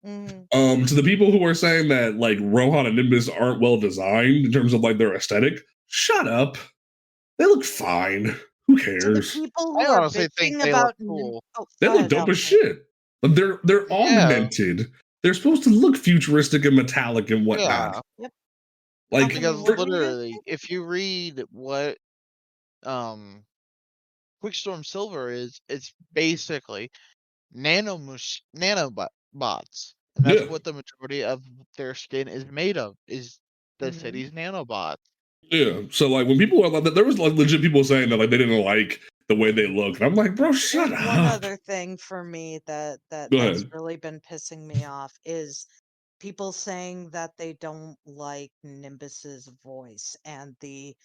Mhm. To the people who are saying that like Rohan and Nimbus aren't well designed in terms of like their aesthetic, shut up. They look fine. Who To the cares? people I who are honestly think bitching they look about cool. oh, They go look ahead, dope as Alfred. shit. But they're Yeah. augmented. They're supposed to look futuristic and metallic and whatnot. Yeah. Yep. Like Because Alfred, what were you gonna literally, say? if you read what Quickstorm Silver is, it's basically nanobots, and yeah, that's what the majority of their skin is made of. Is the Mhm. city's nanobots? yeah. So like when people are like, there was like legit people saying that like they didn't like the way they look. And I'm like, bro, There's shut one up. other thing for me Go that's ahead. really been pissing me off is people saying that they don't like Nimbus's voice and the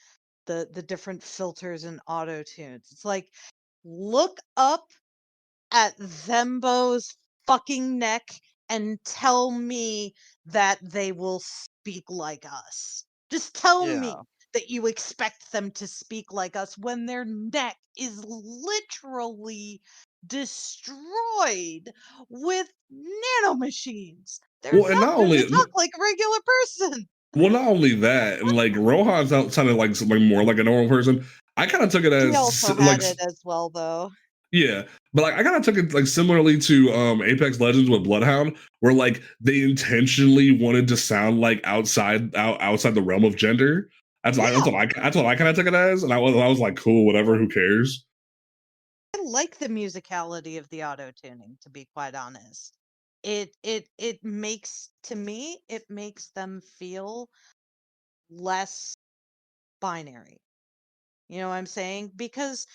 different filters and auto tunes. It's like, look up at Zembo's fucking neck and tell me that they will speak like us. Just tell me Yeah. that you expect them to speak like us when their neck is literally destroyed with nanomachines. They're Well, and not not going to only talk like a regular person. not only that, and like Rohan sounded like something more like a normal person. I kind of took it He as also like had it as well, though. yeah, but like I kind of took it like similarly to Apex Legends with Bloodhound, where like they intentionally wanted to sound like outside the realm of gender. Yeah, That's what I kind of took it as, and I was like, cool, whatever, who cares? I like the musicality of the auto tuning, to be quite honest. It makes, to me, it makes them feel less binary. You know what I'm saying? Because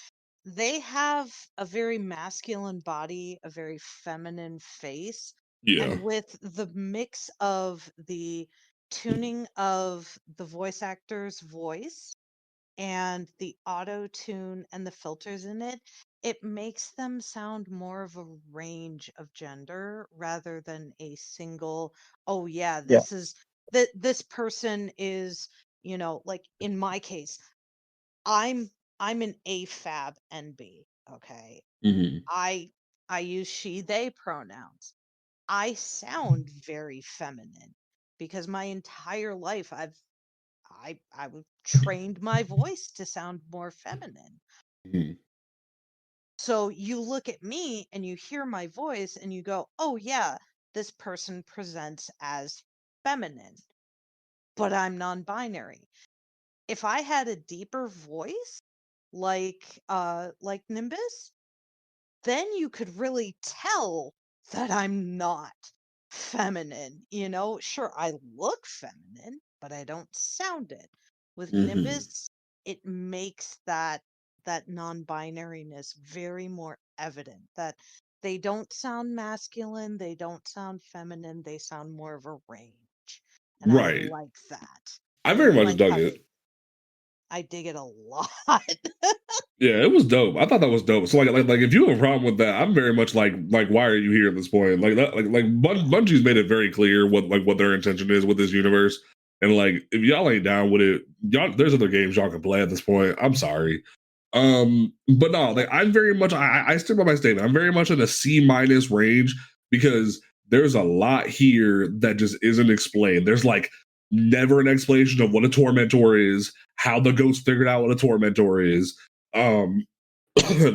they have a very masculine body, a very feminine face, Yeah. and with the mix of the tuning of the voice actor's voice and the auto tune and the filters in it, it makes them sound more of a range of gender rather than a single, oh yeah, Yeah. this person is, like in my case, I'm I'm an AFAB NB, okay? Hmm. I I use she they pronouns. I sound very feminine because my entire life I've trained my voice to sound more feminine. Hmm. So you look at me and you hear my voice and you go, "Oh yeah, this person presents as feminine, but I'm non-binary." If I had a deeper voice like Nimbus, then you could really tell that I'm not feminine, you know? Sure, I look feminine, but I don't sound it. With Hmm. Nimbus, it makes that non-binariness very more evident that they don't sound masculine, they don't sound feminine, they sound more of a range. And I Right. like that. I I very much like dug how it. I dig it a lot. Yeah, it was dope. I thought that was dope. So like if you have a problem with that, I'm very much like why are you here at this point? Like that Bungie's made it very clear what their intention is with this universe. And like if y'all ain't down with it, y'all there's other games y'all can play at this point. I'm sorry. But no, like I'm very much I stick by my statement. I'm very much in a C minus range because there's a lot here that just isn't explained. There's like never an explanation of what a tormentor is, how the ghost figured out what a tormentor is. um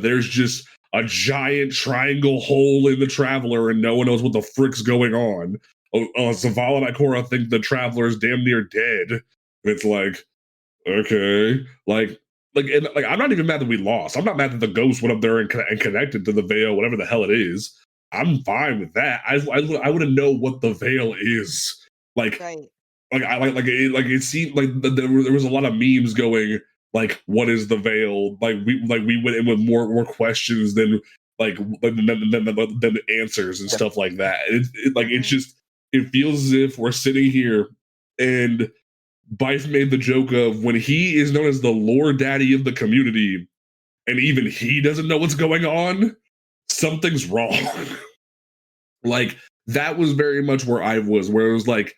there's just a giant triangle hole in the traveler and no one knows what the frick's going on. Zavala and Ikora think the traveler is damn near dead, and it's like, okay, like I'm not even mad that we lost. I'm not mad that the ghost went up there and connected to the veil, whatever the hell it is. I'm fine with that. I want to know what the veil is. Like Right. it seemed like there was a lot of memes going like, what is the veil? We went in with more questions than than answers and Yeah. stuff like that. It's Mhm. just it feels as if we're sitting here and Bife made the joke of when he is known as the lore daddy of the community and even he doesn't know what's going on, something's wrong. Like that was very much where I was, where it was like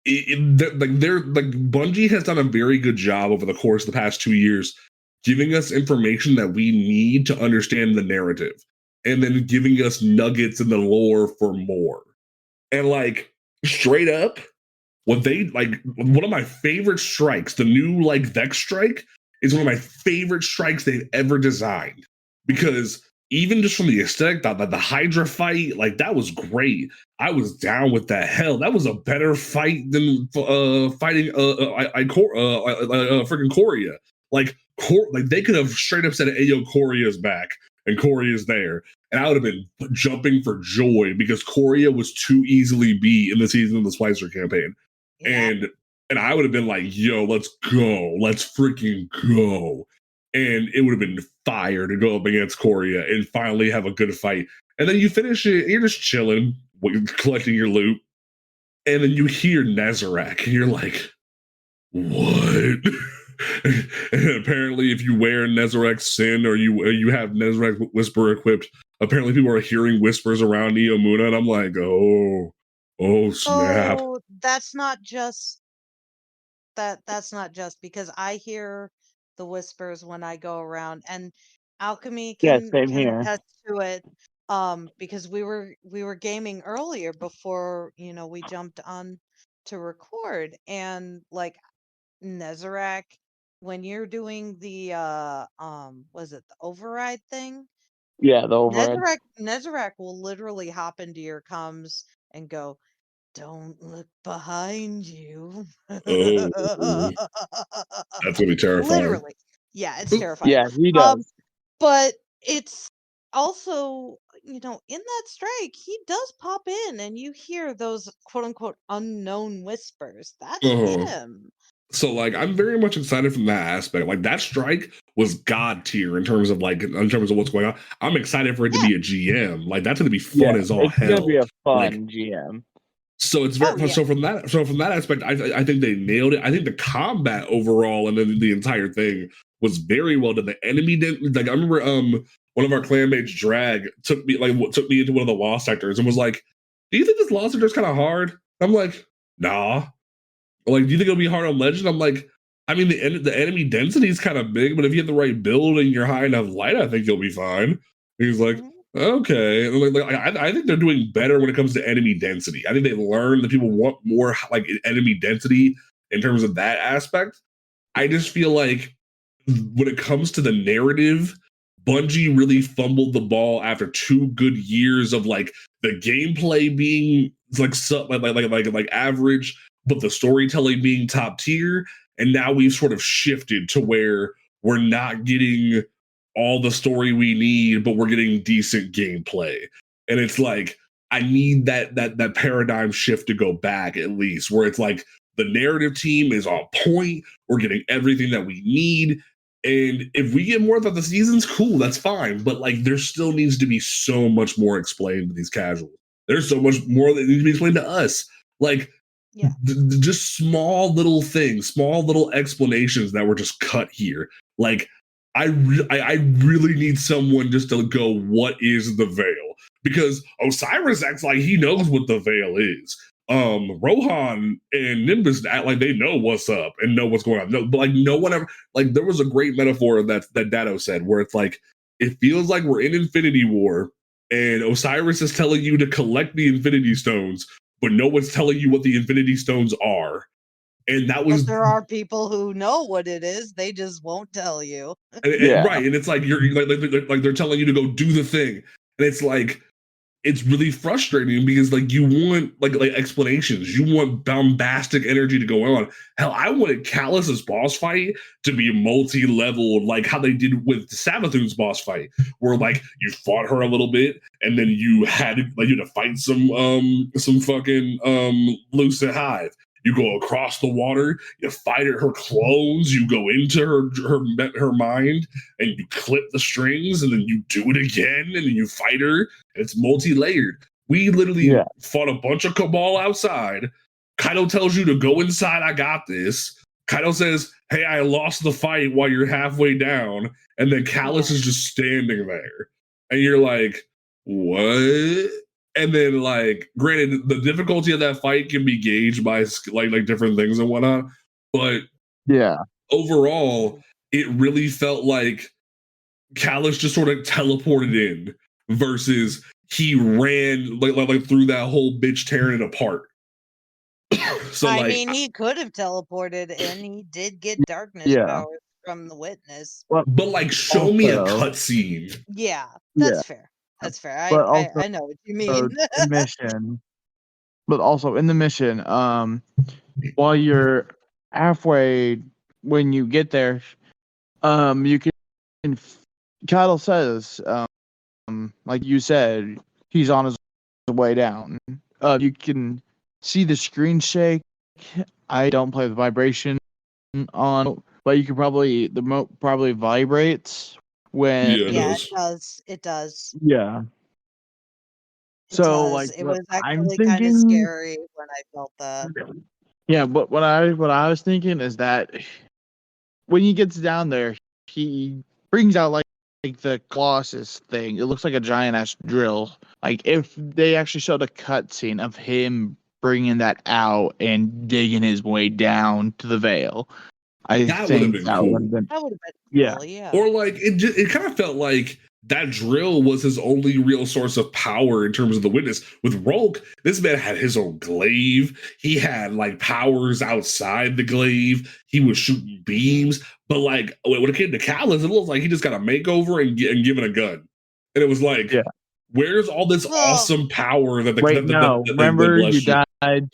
Bungie has done a very good job over the course of the past 2 years, giving us information that we need to understand the narrative, and then giving us nuggets in the lore for more. And like straight up, what they like, one of my favorite strikes, the new like Vex strike, is one of my favorite strikes they've ever designed because even just from the aesthetic, the Hydra fight, like that was great. I was down with that. Hell, that was a better fight than fighting freaking Korea. Like they could have straight up said, "Ayo, Korea's back," and Korea's there, and I would have been jumping for joy because Korea was too easily beat in the season of the Splicer campaign, Yeah. and I would have been like, "Yo, let's go, let's freaking go." And it would have been fire to go up against Korea and finally have a good fight. And then you finish it, you're just chilling, collecting your loot, and then you hear Nezarek, and you're like, what? And apparently, if you wear Nezarek's Sin or you have Nezarek Whisper equipped, apparently people are hearing whispers around Neomuna, and I'm like, oh snap. Oh, that's not just because I hear the whispers when I go around, and Alchemy Yeah, can same can here. attest to it. Because we were gaming earlier before, we jumped on to record, and like Nezarek, when you're doing the was it the override thing? Yeah, the override. Nezarek will literally hop into your comms and go, "Don't look behind you." Oh, that's gonna be terrifying. Literally. Yeah, it's terrifying. Yeah, he Um, does. but it's also, in that strike, he does pop in and you hear those quote unquote unknown whispers. That's Uh-huh. him. So like I'm very much excited from that aspect. Like that strike was god tier in terms of what's going on. I'm excited for it to be a GM. Like that's gonna be fun as all it's gonna hell. be a fun Like, GM. so it's very so from that aspect, I think they nailed it. I think the combat overall and then the entire thing was very well done. The enemy didn't like I remember one of our clanmates Drag took me into one of the lost sectors and was like, "Do you think this lost sector is kind of hard?" I'm like, "Nah." Like, do you think it'll be hard on Legend? I'm like, I mean, the enemy density is kind of big, but if you have the right build and you're high enough light, I think you'll be fine. And he's like, okay. And I think they're doing better when it comes to enemy density. I think they learned that people want more like enemy density in terms of that aspect. I just feel like when it comes to the narrative, Bungie really fumbled the ball after 2 good years of like the gameplay being like average, but the storytelling being top tier. And now we've sort of shifted to where we're not getting all the story we need, but we're getting decent gameplay. And it's like, I need that paradigm shift to go back at least, where it's like the narrative team is on point. We're getting everything that we need. And if we get more about the seasons, cool, that's fine. But like, there still needs to be so much more explained to these casuals. There's so much more that needs to be explained to us. Like, just small little things, small little explanations that were just cut here. Like, I really need someone just to go, what is the veil? Because Osiris acts like he knows what the veil is. Rohan and Nimbus act like they know what's up and know what's going on. No, but like no one ever like there was a great metaphor that Dado said where it's like it feels like we're in Infinity War and Osiris is telling you to collect the Infinity Stones, but no one's telling you what the Infinity Stones are. And that was But there are people who know what it is, they just won't tell you. Right. And it's like you're like they're telling you to go do the thing. And it's like it's really frustrating because like you want like explanations, you want bombastic energy to go on. Hell, I wanted Callus's boss fight to be multi-level, like how they did with Savathun's boss fight, where like you fought her a little bit and then you had to fight some fucking Lucid Hive. You go across the water, you fight her clones, you go into her mind, and you clip the strings, and then you do it again, and then you fight her. And it's multi-layered. We literally fought a bunch of Cabal outside. Kaido tells you to go inside, I got this. Kaido says, hey, I lost the fight while you're halfway down. And then Callus is just standing there. And you're like, what? And then, like, granted, the difficulty of that fight can be gauged by like different things and whatnot. But overall, it really felt like Callus just sort of teleported in versus he ran like through that whole bitch tearing it apart. So I mean, he could have teleported in. He did get darkness powers from the witness. But like, show me a cutscene. Yeah, that's fair. That's fair. I know what you mean. The mission, but also in the mission, while you're halfway, when you get there, you can. Kyle says, like you said, he's on his way down. You can see the screen shake. I don't play the vibration on, but you can probably the remote probably vibrates when. Yeah, it does. It does. Yeah. So like it was actually kind of scary when I felt that. Yeah, but what I was thinking is that when he gets down there, he brings out like the Colossus thing. It looks like a giant ass drill. Like if they actually showed a cutscene of him bringing that out and digging his way down to the veil, I think that would have been cool. Yeah. Or like it kind of felt like that drill was his only real source of power in terms of the witness. With Rolk, this man had his own glaive. He had like powers outside the glaive. He was shooting beams. But like when it came to Callus, it looked like he just got a makeover and given a gun. And it was like, where's all this awesome power that the remember you died?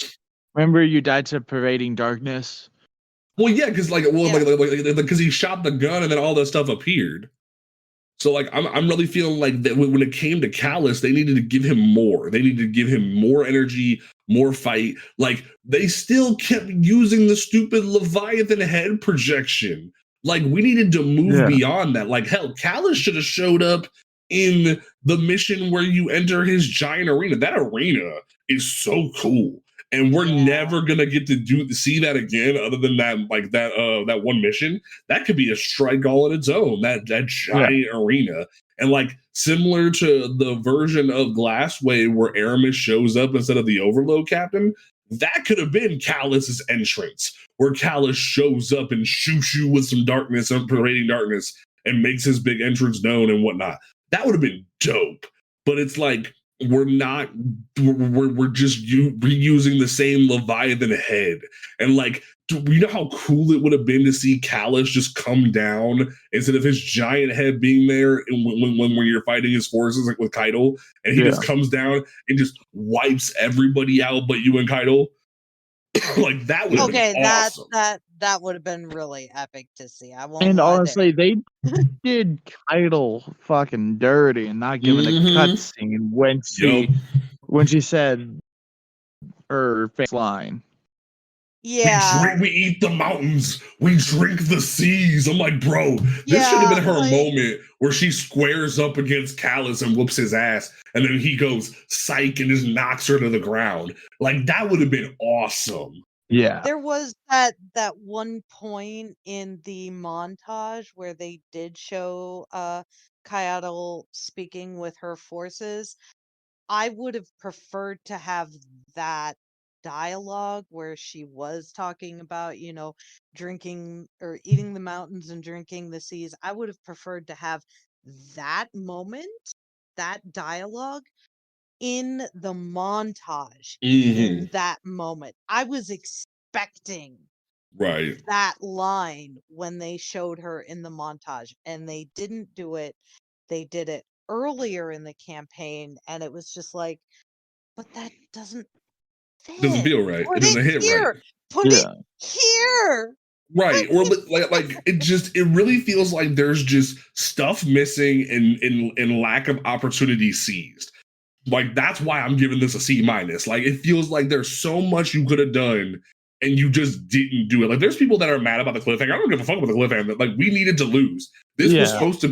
Remember you died to pervading darkness? Well, yeah, because because he shot the gun and then all that stuff appeared. So like I'm really feeling like that when it came to Callus, they needed to give him more. They needed to give him more energy, more fight. Like they still kept using the stupid Leviathan head projection. Like we needed to move beyond that. Like hell, Callus should have showed up in the mission where you enter his giant arena. That arena is so cool. And we're never gonna get to see that again, other than that one mission. That could be a strike all on its own. That giant arena, and like similar to the version of Glassway where Aramis shows up instead of the Overload Captain. That could have been Callus's entrance, where Callus shows up and shoots you with some darkness, some parading darkness, and makes his big entrance known and whatnot. That would have been dope. But it's like we're just reusing the same Leviathan head. And like, you know how cool it would have been to see Callus just come down instead of his giant head being there when you're fighting his forces, like with Keitel, and he just comes down and just wipes everybody out but you and Keitel. Like that would have been awesome. That would have been really epic to see. I won't. And honestly, they did Keitel fucking dirty and not giving a cutscene when she said her face line. Yeah, we eat the mountains, we drink the seas. I'm like, bro, this should have been her moment where she squares up against Callus and whoops his ass, and then he goes psych and just knocks her to the ground. Like that would have been awesome. Yeah, there was that one point in the montage where they did show Keitel speaking with her forces. I would have preferred to have that dialogue where she was talking about, drinking or eating the mountains and drinking the seas. I would have preferred to have that moment, that dialogue in the montage in that moment. I was expecting that line when they showed her in the montage, and they didn't do it. They did it earlier in the campaign, and it was just like, but that doesn't fit. Doesn't feel right. It doesn't hit here. right. Put it here. Right. Or like it really feels like there's just stuff missing and lack of opportunity seized. Like that's why I'm giving this a C-. Like it feels like there's so much you could have done and you just didn't do it. Like there's people that are mad about the cliffhanger. I don't give a fuck about the cliffhanger. Like we needed to lose. This was supposed to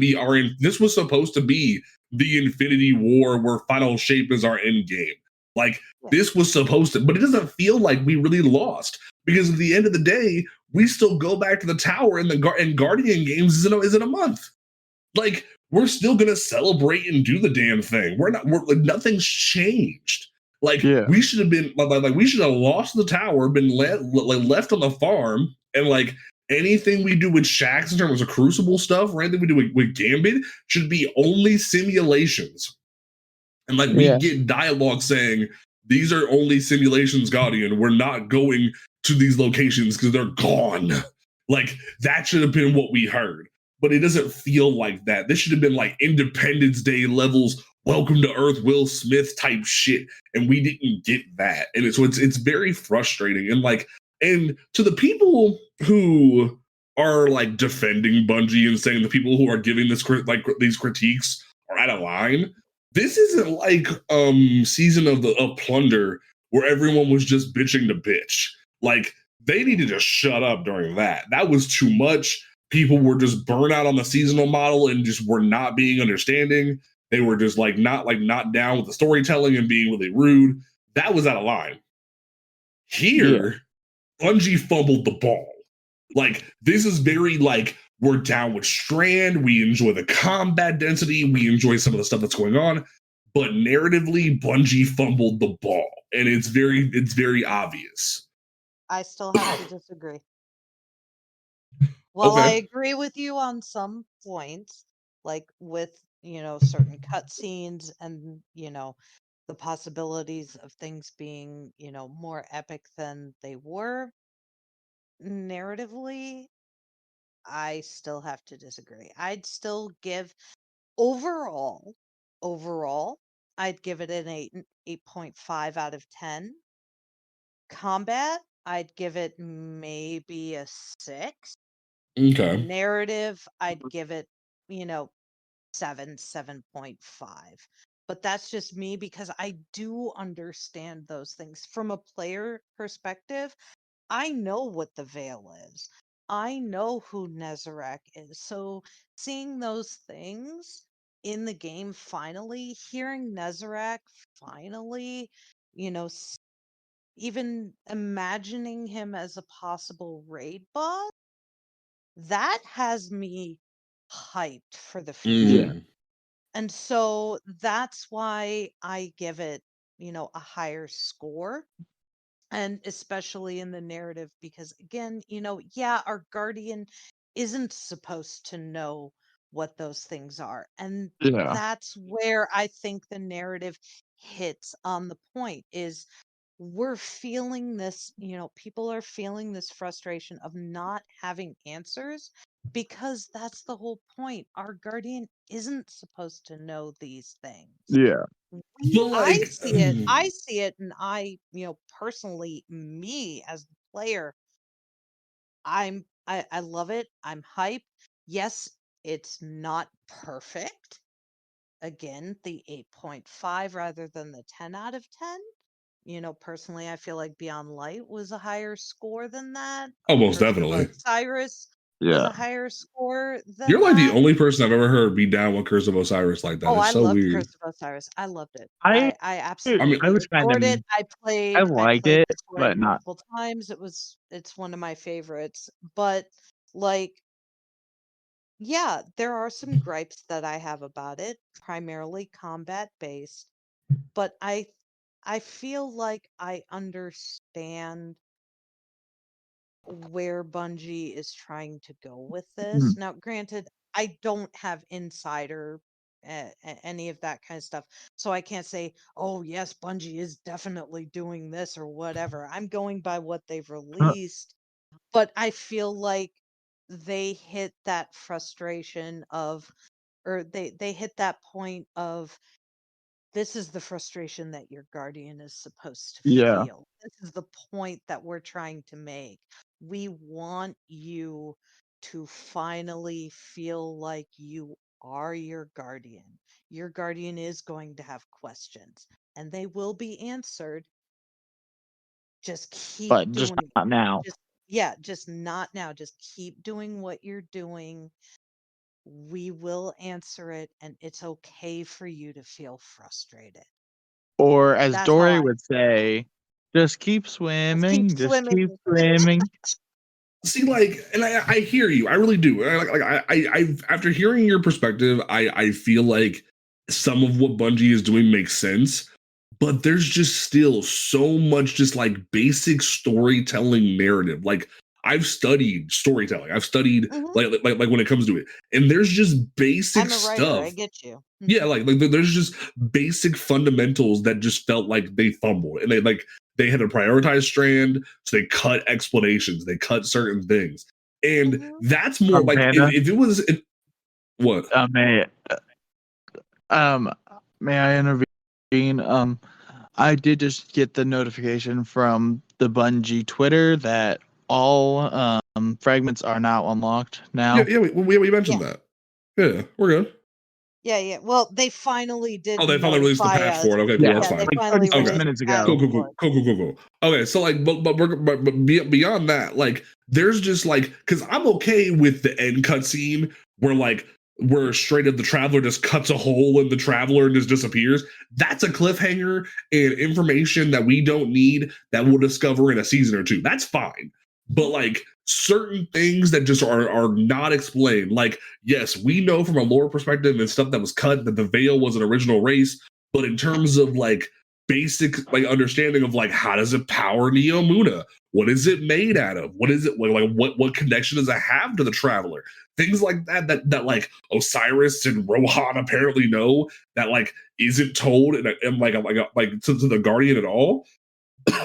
be the Infinity War where Final Shape is our end game. Like this was supposed to, but it doesn't feel like we really lost, because at the end of the day, we still go back to the tower and Guardian games is in a month. Like we're still gonna celebrate and do the damn thing. We're like nothing's changed. Like we should have been like we should have lost the tower, been left on the farm, and like anything we do with Shaxx in terms of Crucible stuff, or anything we do with Gambit should be only simulations. And like we get dialogue saying these are only simulations, Guardian. We're not going to these locations because they're gone. Like that should have been what we heard. But it doesn't feel like that. This should have been like Independence Day levels, Welcome to Earth, Will Smith type shit, and we didn't get that. And it's very frustrating. And to the people who are like defending Bungie and saying the people who are giving these critiques are out of line, this isn't like season of Plunder where everyone was just bitching to bitch. Like they needed to shut up during that. That was too much. People were just burnt out on the seasonal model and just were not being understanding. They were just not down with the storytelling and being really rude. That was out of line. Here, Bungie fumbled the ball. Like this is very like we're down with Strand. We enjoy the combat density. We enjoy some of the stuff that's going on. But narratively, Bungie fumbled the ball, and it's very obvious. I still have to disagree. Well, I agree with you on some points, like with, certain cutscenes and, the possibilities of things being, more epic than they were. Narratively, I still have to disagree. I'd still give overall, I'd give it an 8.5 out of 10. Combat, I'd give it maybe a 6. Okay. Narrative, I'd give it, 7.5. But that's just me because I do understand those things. From a player perspective, I know what the Veil is. I know who Nezarek is. So seeing those things in the game finally, hearing Nezarek finally, you know, even imagining him as a possible raid boss, that has me hyped for the future. Mm. And so that's why I give it, a higher score. And especially in the narrative, because again, yeah, our guardian isn't supposed to know what those things are. And Yeah. that's where I think the narrative hits on the point is we're feeling this, people are feeling this frustration of not having answers because that's the whole point. Our guardian isn't supposed to know these things. Yeah. But I like, see it. I see it, and personally, me as the player, I love it. I'm hyped. Yes, it's not perfect. Again, the 8.5 rather than the 10 out of 10. Personally, I feel like Beyond Light was a higher score than that. almost Curse of definitely. Osiris was Yeah. a higher score than You're like the that. only person I've ever heard be down with Curse of Osiris like that. Oh, It's I so loved weird. Curse of Osiris. I loved it. I I absolutely I was kind adored it. of I liked played it, it for it but not. multiple times. It's one of my favorites. But like, yeah, there are some gripes that I have about it, primarily combat based. But I feel like I understand where Bungie is trying to go with this. Mm. Now, granted, I don't have insider any of that kind of stuff, so I can't say, "Oh, yes, Bungie is definitely doing this or whatever." I'm going by what they've released, but I feel like they hit that frustration of, or they hit that point of this is the frustration that your guardian is supposed to Yeah. feel. This is the point that we're trying to make. We want you to finally feel like you are your guardian. Your guardian is going to have questions and they will be answered. Just keep But just doing it. not now. Just not now. Just keep doing what you're doing. We will answer it and it's okay for you to feel frustrated. Or as That's how Dory I would say, just keep just keep swimming, just keep swimming. swimming. See, like, and I hear you. I really do. I after hearing your perspective, I feel like some of what Bungie is doing makes sense, but there's just still so much just like basic storytelling narrative. Like I've studied storytelling. I've studied Mhm. like when it comes to it, and there's just basic I'm a writer. I stuff. get you. Yeah, like there's just basic fundamentals that just felt like they fumbled, and they had to prioritize Strand, so they cut explanations, they cut certain things, and Mhm. that's more like Panda, if it was what may I intervene? I did just get the notification from the Bungie Twitter that all fragments are now unlocked now. yeah we mentioned Yeah. that. Yeah, we're good. Yeah. Well, they finally did Oh, they finally released the notify patch us. for it. Okay, cool. Yeah, That's Yeah, they fine. like finally 36 Okay. released minutes the patch ago. Cool. Okay, so like, but beyond that, like, there's just like, because I'm okay with the end cutscene where straight up the traveler just cuts a hole in the traveler and just disappears. That's a cliffhanger and information that we don't need that we'll discover in a season or two. That's fine. But like certain things that just are not explained, like yes, we know from a lore perspective and stuff that was cut that the Veil was an original race, but in terms of like basic like understanding of like how does it power Neomuna? What is it made out of? What is it like? What connection does it have to the traveler? Things like that like Osiris and Rohan apparently know that like isn't told and like to the Guardian at all.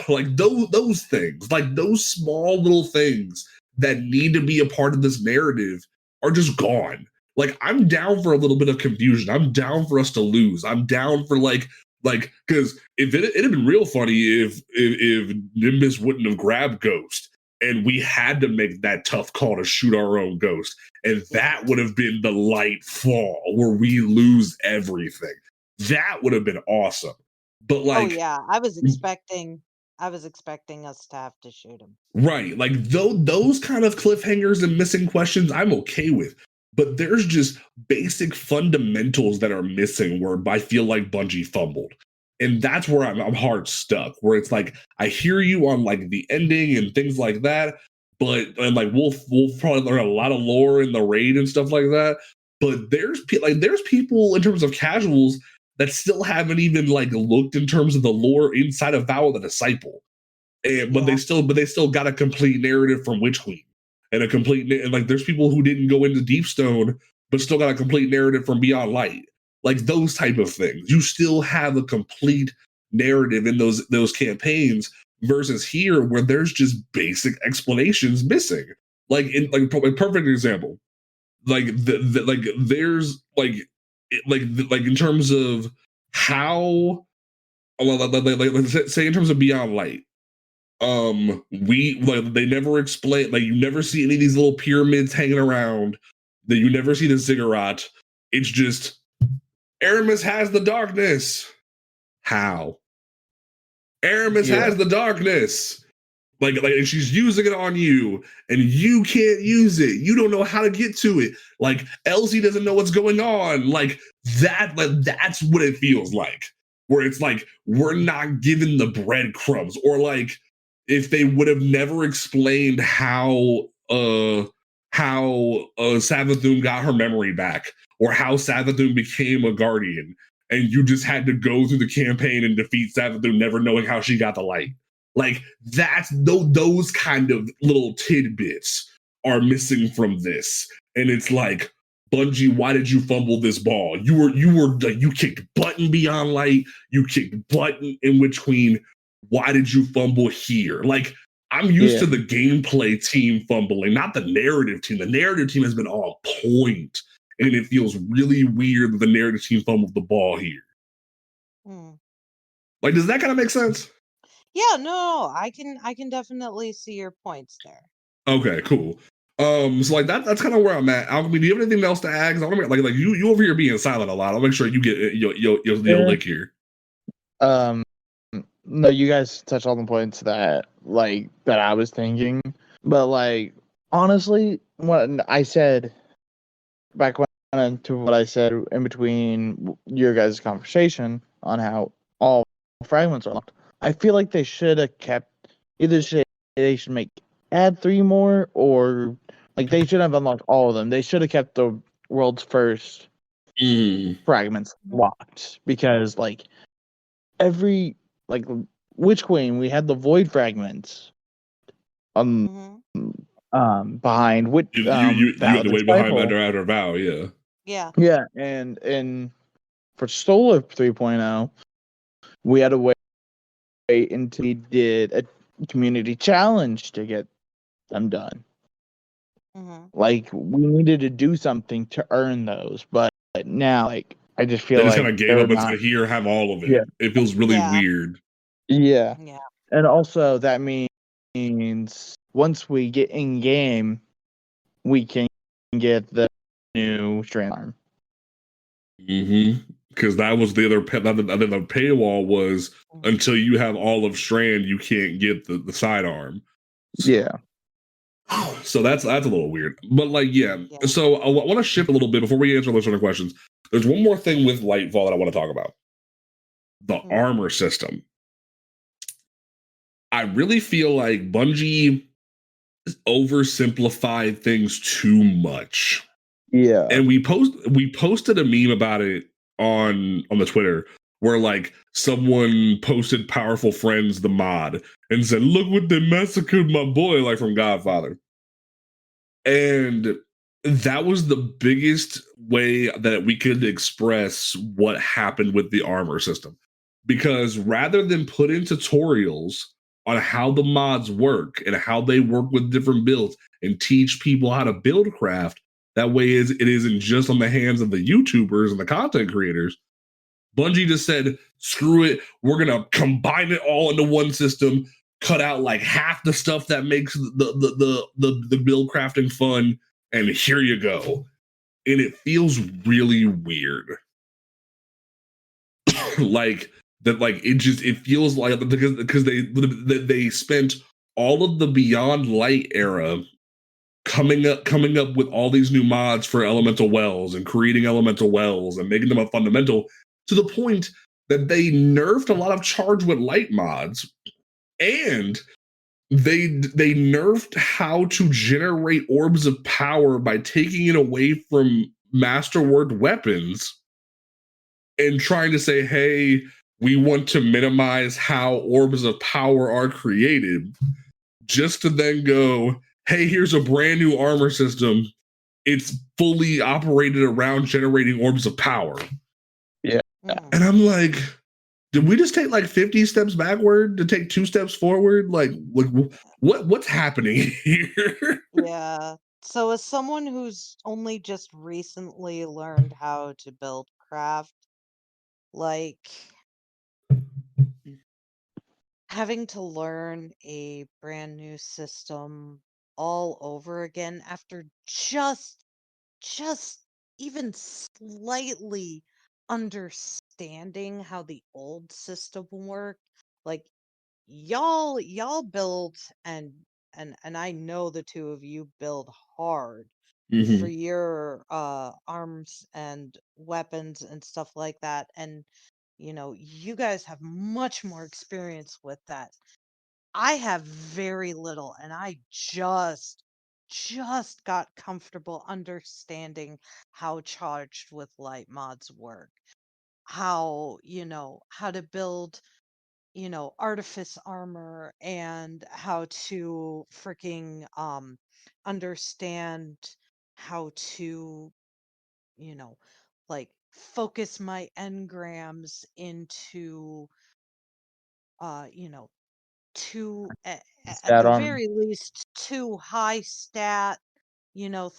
Like those things, like those small little things that need to be a part of this narrative are just gone. Like I'm down for a little bit of confusion. I'm down for us to lose. I'm down for like because if it'd have been real funny if Nimbus wouldn't have grabbed Ghost and we had to make that tough call to shoot our own ghost. And that would have been the light fall where we lose everything. That would have been awesome. But like, oh yeah, I was expecting us to have to shoot him. right, like those kind of cliffhangers and missing questions, I'm okay with. But there's just basic fundamentals that are missing where I feel like Bungie fumbled. And that's where I'm hard stuck, where it's like, I hear you on like the ending and things like that, but and like we'll probably learn a lot of lore in the raid and stuff like that. But there's people in terms of casuals that still haven't even like looked in terms of the lore inside of Vow of the Disciple. And but they still got a complete narrative from Witch Queen and a complete, and like there's people who didn't go into Deepstone but still got a complete narrative from Beyond Light. Like those type of things. You still have a complete narrative in those campaigns versus here where there's just basic explanations missing. Like in like a perfect example. Like there's like in terms of how, like say in terms of Beyond Light, they never explain, like you never see any of these little pyramids hanging around, that you never see the ziggurat. It's just Aramis has the darkness. How? Aramis has the darkness. Like she's using it on you, and you can't use it. You don't know how to get to it. Like Elsie doesn't know what's going on. Like that's what it feels like. Where it's like we're not given the breadcrumbs, or like if they would have never explained how Savathun got her memory back, or how Savathun became a guardian, and you just had to go through the campaign and defeat Savathun, never knowing how she got the light. Like that's those kind of little tidbits are missing from this, and it's like, Bungie, why did you fumble this ball? You kicked butt in Beyond Light, you kicked butt in Witch Queen. Why did you fumble here? Like, I'm used to the gameplay team fumbling, not the narrative team. The narrative team has been on point, and it feels really weird that the narrative team fumbled the ball here. Like, does that kind of make sense? Yeah, no, I can definitely see your points there. Okay, cool. So like that's kind of where I'm at. Alchemy, do you have anything else to add? Because I want to like you over here being silent a lot. I'll make sure you get your lick here. No, you guys touched all the points that I was thinking, but like honestly, what I said back when to what I said in between your guys' conversation on how all fragments are locked, I feel like they should have kept they should add 3 more, or like they should have unlocked all of them. They should have kept the world's first fragments locked, because like every like Witch Queen, we had the void fragments behind which you had to wait behind under Vow, yeah, and for Solar 3.0 we had to wait until we did a community challenge to get them done. Like we needed to do something to earn those, but now like I just feel they just like kind of gave up and said, "Here, have all of it." Yeah. It feels really weird. Yeah, and also that means once we get in game, we can get the new strand arm. Because that was the other paywall was until you have all of Strand, you can't get the sidearm. So that's a little weird. But like, so I want to shift a little bit before we answer those sort of questions. There's one more thing with Lightfall that I want to talk about. The armor system. I really feel like Bungie oversimplified things too much. Yeah. And we posted a meme about it on the Twitter where like someone posted Powerful Friends the mod and said, "Look what they massacred my boy," like from Godfather. And that was the biggest way that we could express what happened with the armor system. Because rather than put in tutorials on how the mods work and how they work with different builds and teach people how to build craft, that way it isn't just on the hands of the YouTubers and the content creators, Bungie just said, screw it, we're going to combine it all into one system, cut out like half the stuff that makes the build crafting fun, and here you go. And it feels really weird. Like that, like it feels like because they spent all of the Beyond Light era coming up with all these new mods for elemental wells and creating elemental wells and making them a fundamental, to the point that they nerfed a lot of Charge with Light mods, and they nerfed how to generate orbs of power by taking it away from masterwork weapons and trying to say, hey, we want to minimize how orbs of power are created, just to then go, hey, here's a brand new armor system. It's fully operated around generating orbs of power. Yeah. And I'm like, did we just take like 50 steps backward to take 2 steps forward? Like what's happening here? Yeah. So as someone who's only just recently learned how to build craft, like having to learn a brand new system all over again after just even slightly understanding how the old system worked, like y'all build, and I know the two of you build hard for your arms and weapons and stuff like that, and you guys have much more experience with that. I have very little, and I just got comfortable understanding how Charged with Light mods work, how to build artifice armor, and how to freaking understand how to you know like focus my engrams into you know two at That the armor. very least two high stat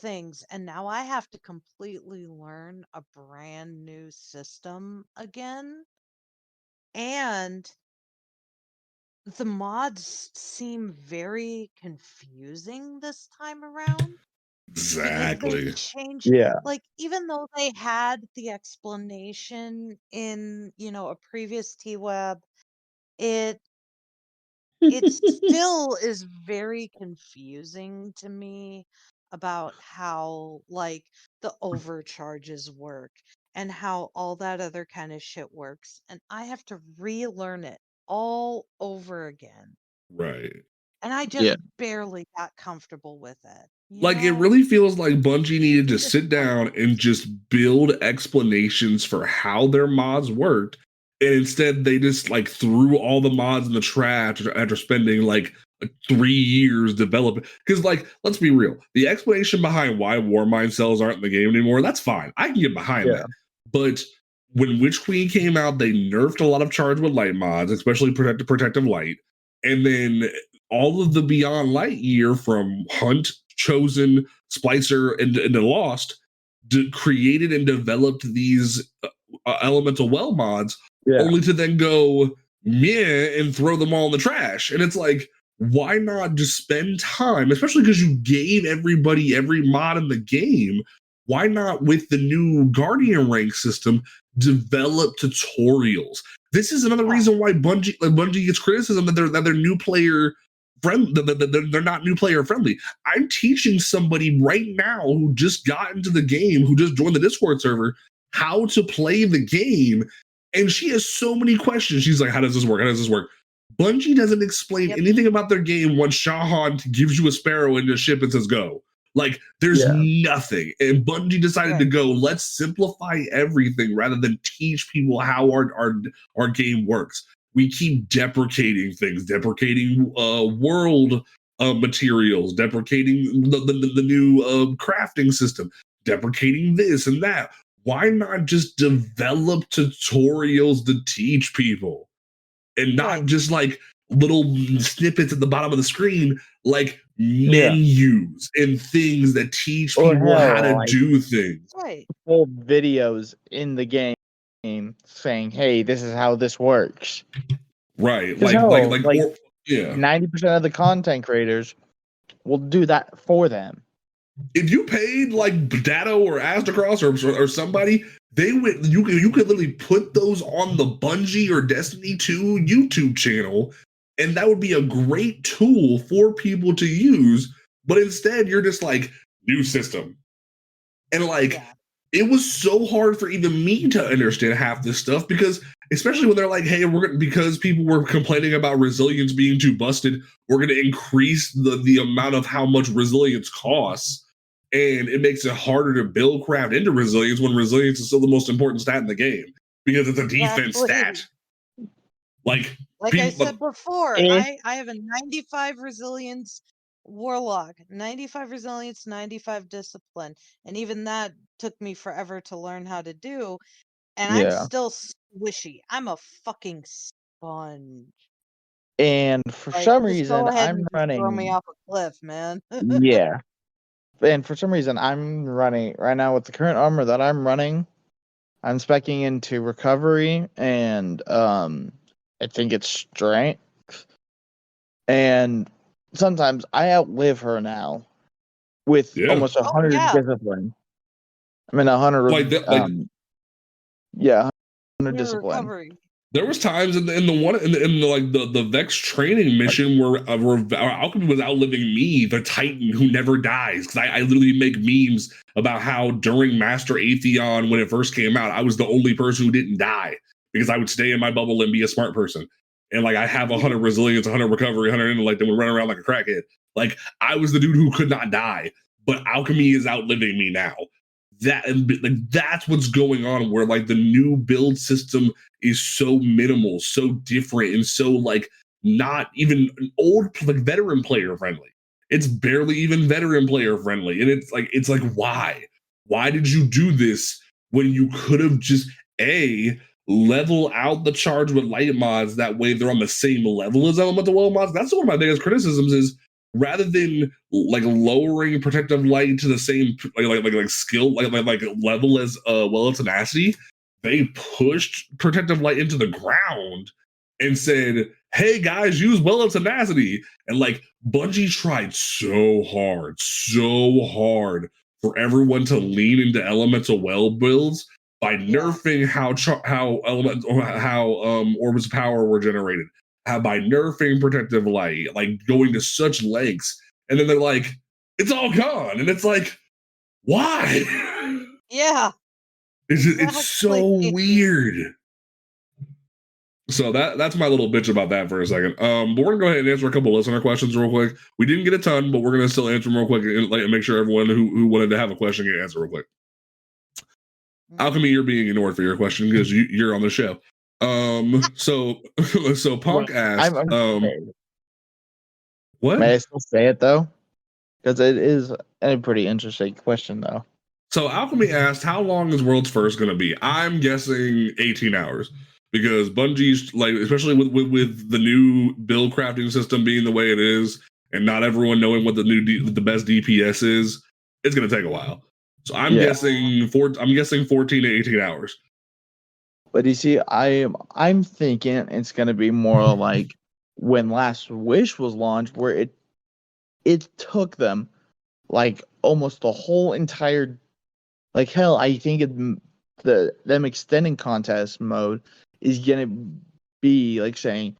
things, and now I have to completely learn a brand new system again, and the mods seem very confusing this time around because they Exactly. changed, Yeah. like, even though they had the explanation in a previous TWAB, it it still is very confusing to me about how, like, the overcharges work and how all that other kind of shit works, and I have to relearn it all over again, Right. and I Yeah. just barely got comfortable with it. Like, it really feels like Bungie needed to sit down and Disappointment. just build explanations for how their mods worked. And instead, they just like threw all the mods in the trash after spending like 3 years developing. Because, like, let's be real, the explanation behind why Warmind cells aren't in the game anymore, that's fine. I can get behind Yeah. that. But when Witch Queen came out, they nerfed a lot of Charge with Light mods, especially Protective Light. And then all of the Beyond Light year from Hunt, Chosen, Splicer, and the Lost created and developed these elemental well mods, Yeah. only to then go meh and throw them all in the trash. And it's like, why not just spend time, especially because you gave everybody every mod in the game? Why not, with the new Guardian rank system, develop tutorials? This is another reason why Bungie gets criticism that they're new player friendly. They're not new player friendly. I'm teaching somebody right now who just got into the game, who just joined the Discord server, how to play the game, and she has so many questions. She's like, "How does this work? How does this work?" Bungie doesn't explain anything about their game once Shahan gives you a sparrow in your ship and says, "Go." Like, there's nothing. And Bungie decided to go, let's simplify everything rather than teach people how our game works. We keep deprecating things, deprecating world materials, deprecating the new crafting system, deprecating this and that. Why not just develop tutorials to teach people and not just like little snippets at the bottom of the screen, like menus and things that teach Or people how to like do things. full videos in the game saying, "Hey, this is how this works." Right. Like Yeah. 90% of the content creators will do that for them. If you paid like Datto or Astacross or somebody, they would you could literally put those on the Bungie or Destiny 2 YouTube channel, and that would be a great tool for people to use. But instead, you're just like new system, and like it was so hard for even me to understand half this stuff because, especially when they're like, "Hey, because people were complaining about resilience being too busted, we're going to increase the amount of how much resilience costs." And it makes it harder to build craft into resilience when resilience is still the most important stat in the game because it's a defense stat. Like I said before, Eh. I have a 95 resilience warlock, 95 resilience, 95 discipline, and even that took me forever to learn how to do. And I'm still squishy. I'm a fucking sponge. And for some Just reason, go ahead I'm and just running. throw me off a cliff, man. Yeah. And for some reason, I'm running right now with the current armor that I'm running. I'm speccing into recovery and I think it's strength. And sometimes I outlive her now with almost 100 discipline. I mean 100 100 discipline. Recovery. There was times in the Vex training mission where Alchemy was outliving me, the Titan who never dies. Because I literally make memes about how during Master Atheon, when it first came out, I was the only person who didn't die because I would stay in my bubble and be a smart person. And like I have 100 resilience, 100 recovery, 100 intellect, and would run around like a crackhead. Like I was the dude who could not die, but Alchemy is outliving me now. That's what's going on. Where like the new build system is so minimal, so different, and so like not even old like veteran player friendly. It's barely even veteran player friendly, and it's like why did you do this when you could have just level out the charge with light mods, that way they're on the same level as elemental well mods. That's one of my biggest criticisms is rather than like lowering protective light to the same like skill like level as well tenacity, they pushed protective light into the ground and said, hey guys, use well of tenacity. And like Bungie tried so hard for everyone to lean into elemental well builds by nerfing how orbs of power were generated, by nerfing protective light, like going to such lengths, and then they're like, it's all gone, and it's like, why? Yeah, it's so weird. So that's my little bitch about that for a second. But we're gonna go ahead and answer a couple listener questions real quick. We didn't get a ton, but we're gonna still answer them real quick and make sure everyone who wanted to have a question can answer real quick. Alchemy, you're being ignored for your question because you're on the show. So Punk asked, what? May I still say it though? Because it is a pretty interesting question though. So Alchemy asked, how long is World's First going to be? I'm guessing 18 hours because Bungie's like, especially with the new build crafting system being the way it is, and not everyone knowing what the best DPS is, it's going to take a while. So I'm guessing 14 to 18 hours. But you see, I'm thinking it's going to be more like when Last Wish was launched, where it took them like almost the whole entire, like hell, I think them extending contest mode is going to be like saying,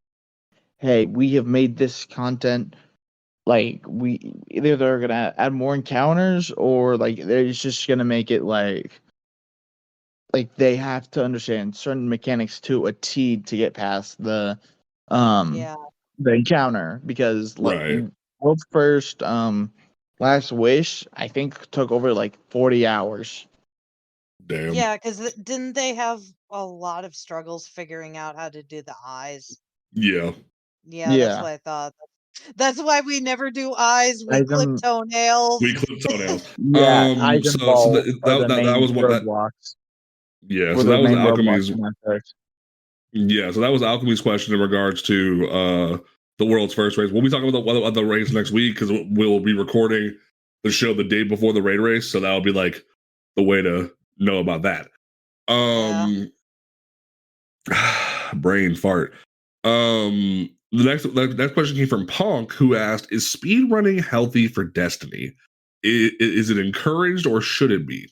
hey, we have made this content, like we either they're going to add more encounters or like they're just going to make it like they have to understand certain mechanics to a T to get past the encounter, because World's First Last Wish I think took over like 40 hours. Damn. Yeah, because didn't they have a lot of struggles figuring out how to do the eyes? Yeah, that's what I thought. That's why we never do eyes. We clip toenails. Yeah, eyes and balls that was what roadblocks. Yeah, so that was Alchemy's. Yeah, so that was Alchemy's question in regards to the World's First race. We'll be talking about the race next week because we'll be recording the show the day before the raid race, so that'll be like the way to know about that. Brain fart. The next question came from Punk, who asked, "Is speedrunning healthy for Destiny? Is it encouraged or should it be?"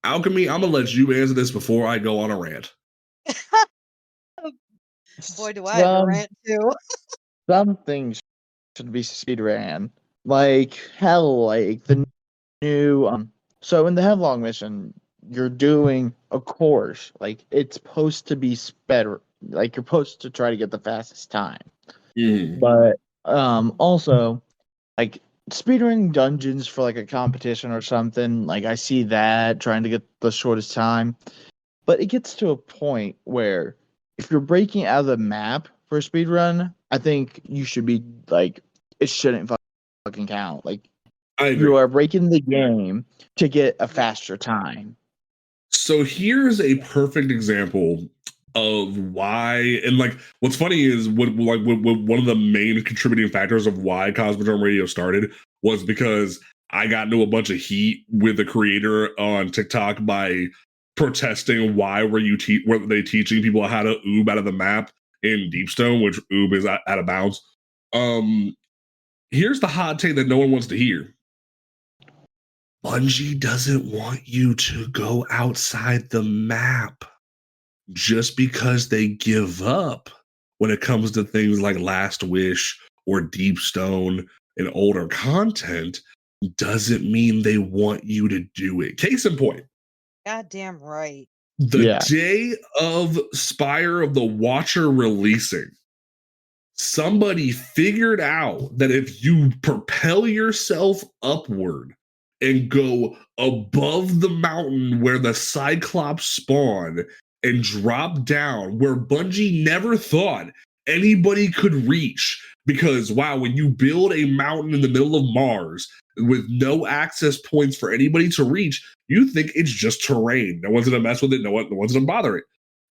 Alchemy, I'm gonna let you answer this before I go on a rant. Boy, do I have a rant too. Some things should be speed ran. Like hell, like the new so in the Headlong mission, you're doing a course. Like it's supposed to be better. Like you're supposed to try to get the fastest time. But also like speedrunning dungeons for like a competition or something, like I see that trying to get the shortest time. But it gets to a point where if you're breaking out of the map for a speed run, I think you should be like it shouldn't fucking count. Like you are breaking the game to get a faster time. So here's a perfect example of why, and like what's funny is what one of the main contributing factors of why Cosmodrome Radio started was because I got into a bunch of heat with the creator on TikTok by protesting why were they teaching people how to oob out of the map in Deepstone, which oob is out of bounds. Here's the hot take that no one wants to hear. Bungie doesn't want you to go outside the map. Just because they give up when it comes to things like Last Wish or Deepstone and older content doesn't mean they want you to do it. Case in point. Goddamn right. The day of Spire of the Watcher releasing, somebody figured out that if you propel yourself upward and go above the mountain where the Cyclops spawn and drop down where Bungie never thought anybody could reach, because wow, when you build a mountain in the middle of Mars with no access points for anybody to reach, you think it's just terrain. No one's gonna mess with it. No one's gonna bother it.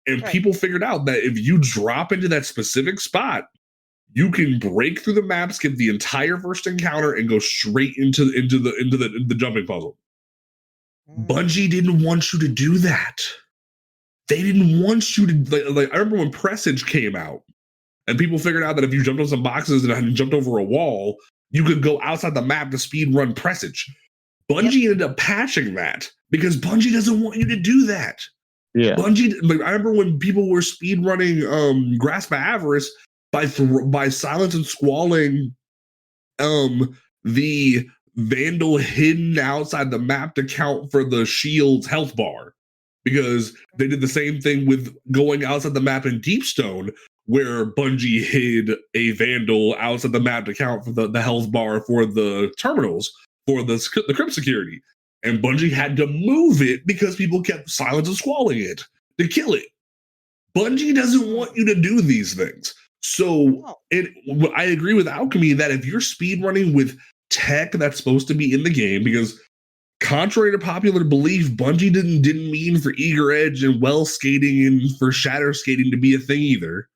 And people figured out that if you drop into that specific spot, you can break through the map, skip the entire first encounter, and go straight into the jumping puzzle. Bungie didn't want you to do that. They didn't want you to like. I remember when Presage came out, and people figured out that if you jumped on some boxes and jumped over a wall, you could go outside the map to speed run Presage. Bungie ended up patching that because Bungie doesn't want you to do that. Yeah. Bungie, like I remember when people were speed running Grasp of Avarice by silence and squalling the Vandal hidden outside the map to count for the shield's health bar, because they did the same thing with going outside the map in Deepstone, where Bungie hid a Vandal outside the map to count for the health bar for the terminals for the crypt security, and Bungie had to move it because people kept silence and squalling it to kill it. Bungie doesn't want you to do these things. So I agree with Alchemy that if you're speedrunning with tech that's supposed to be in the game, because contrary to popular belief, Bungie didn't mean for eager edge and well skating and for shatter skating to be a thing either.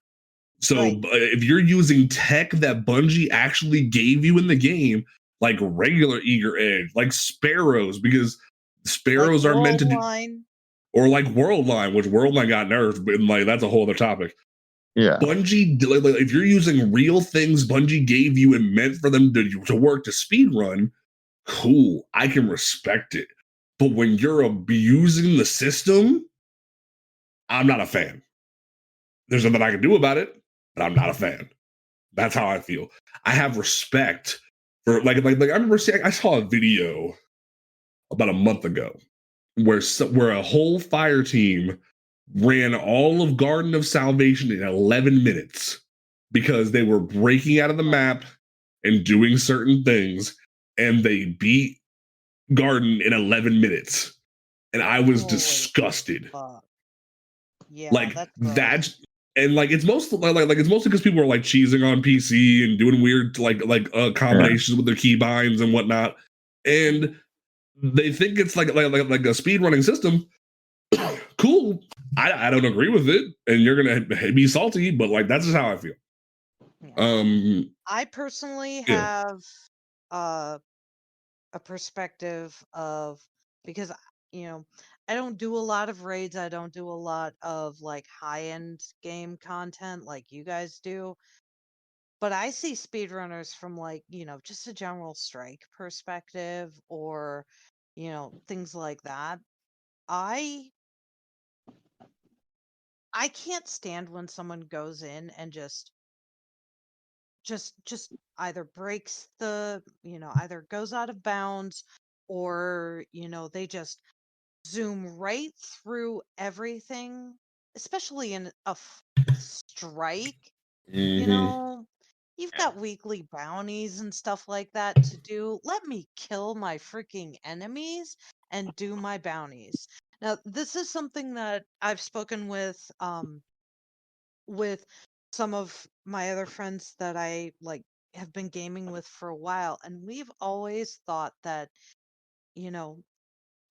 So if you're using tech that Bungie actually gave you in the game, like regular eager edge, like sparrows, because sparrows are meant to do, or like Worldline, which Worldline got nerfed, but like that's a whole other topic. Yeah. Bungie, like, if you're using real things Bungie gave you and meant for them to work to speedrun, cool, I can respect it. But when you're abusing the system, I'm not a fan. There's nothing I can do about it, but I'm not a fan. That's how I feel. I have respect for like I remember I saw a video about a month ago where a whole fire team ran all of Garden of Salvation in 11 minutes because they were breaking out of the map and doing certain things, and they beat Garden in 11 minutes. And I was disgusted. Yeah, like that's and like it's mostly it's mostly because people are like cheesing on PC and doing weird combinations with their keybinds and whatnot, and they think it's like a speedrunning system. Cool. I don't agree with it, and you're gonna be salty, but like that's just how I feel. I personally have a perspective of, because I don't do a lot of raids. I don't do a lot of like high-end game content like you guys do. But I see speedrunners from like, just a general strike perspective or, things like that. I can't stand when someone goes in and just either breaks either goes out of bounds or, they just zoom right through everything, especially in a strike. You've got weekly bounties and stuff like that to do. Let me kill my freaking enemies and do my bounties. Now, this is something that I've spoken with some of my other friends that I like have been gaming with for a while, and we've always thought that, you know,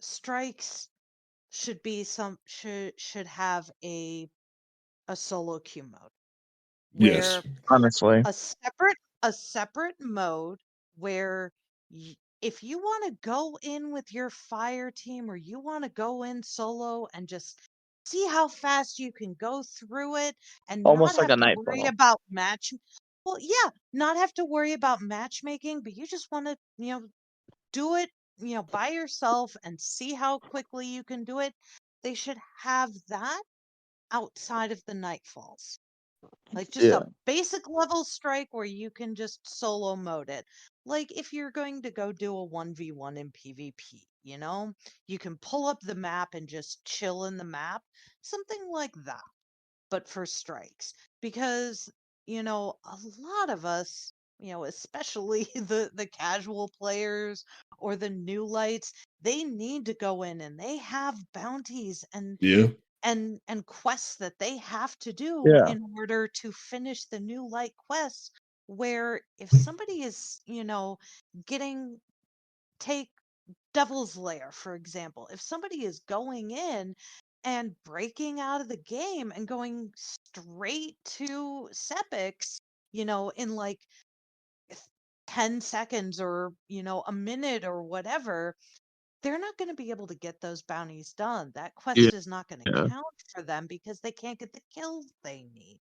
strikes should have a solo queue mode Yes. where Honestly. a separate mode where if you want to go in with your fire team or you want to go in solo and just see how fast you can go through it and not Almost like have a to worry nightfall. about not have to worry about matchmaking, but you just want to, do it, by yourself and see how quickly you can do it. They should have that outside of the nightfalls. Like just Yeah. a basic level strike where you can just solo mode it. Like if you're going to go do a 1v1 in PvP, you can pull up the map and just chill in the map. Something like that, but for strikes. Because, a lot of us, especially the casual players or the new lights, they need to go in and they have bounties Yeah. and quests that they have to do Yeah. in order to finish the new light quests, where if somebody is, getting take Devil's Lair, for example, if somebody is going in and breaking out of the game and going straight to Sepix, in like 10 seconds or, a minute or whatever, they're not going to be able to get those bounties done. That Yeah. quest is not going to Yeah. count for them because they can't get the kills they need.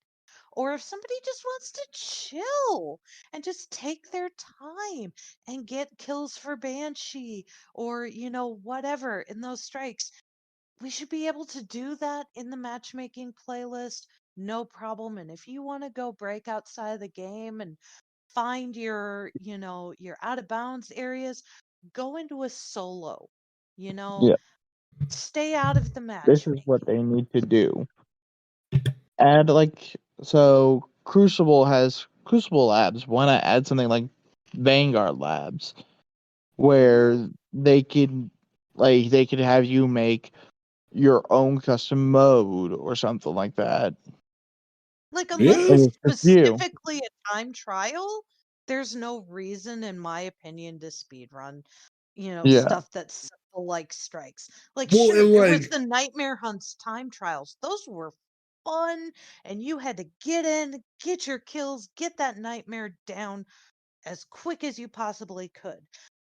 Or if somebody just wants to chill and just take their time and get kills for Banshee or, whatever in those strikes, we should be able to do that in the matchmaking playlist. No problem. And if you want to go break outside of the game and find your out of bounds areas, go into a solo, you know, Yeah. stay out of the This is what matchmaking. they need to do. Add like so Crucible Labs want to add something like Vanguard Labs Hmm. where they could have you make your own custom mode or something like that. Like, unless Yeah. it's And it's just you. specifically a time trial, there's no reason, in my opinion, to speedrun, Yeah. stuff that's simple like strikes. Like, Well, sure, and there was like, the Nightmare Hunts time trials. Those were fun, and you had to get in, get your kills, get that nightmare down as quick as you possibly could.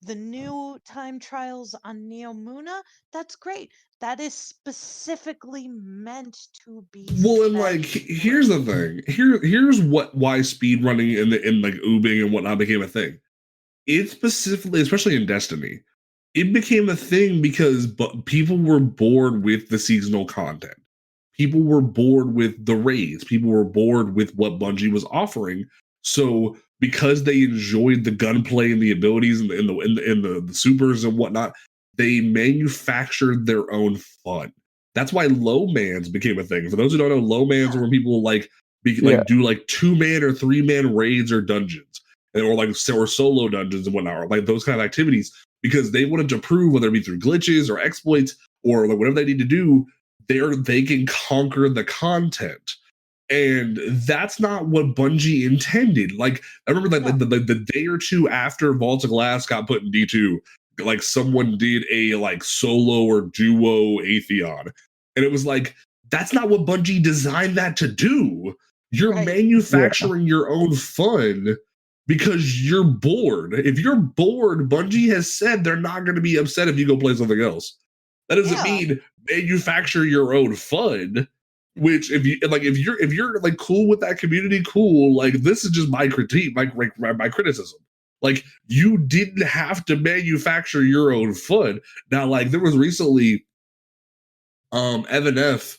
The new time trials on Neomuna, that's great. That is specifically meant to be well, and sped like, here's through. the thing. Here's why speedrunning in like ubing and whatnot became a thing. It specifically, especially in Destiny, it became a thing because people were bored with the seasonal content. People were bored with the raids. People were bored with what Bungie was offering. So because they enjoyed the gunplay and the abilities and the supers and whatnot, they manufactured their own fun. That's why low mans became a thing. For those who don't know, low mans Yeah. are when people Yeah. do like 2-man or 3-man raids or dungeons, or solo dungeons and whatnot, or like those kind of activities, because they wanted to prove, whether it be through glitches or exploits or like whatever they need to do, they can conquer the content. And that's not what Bungie intended. Like, I remember No. the day or two after Vault of Glass got put in D2, like someone did a like solo or duo Atheon. And it was like, that's not what Bungie designed that to do. You're Right. Yeah. manufacturing your own fun because you're bored. If you're bored, Bungie has said they're not going to be upset if you go play something else. That doesn't Yeah. mean manufacture your own FUD. Which if you're like cool with that community, cool. Like this is just my critique, my criticism. Like you didn't have to manufacture your own FUD. Now, like there was recently, Evan F.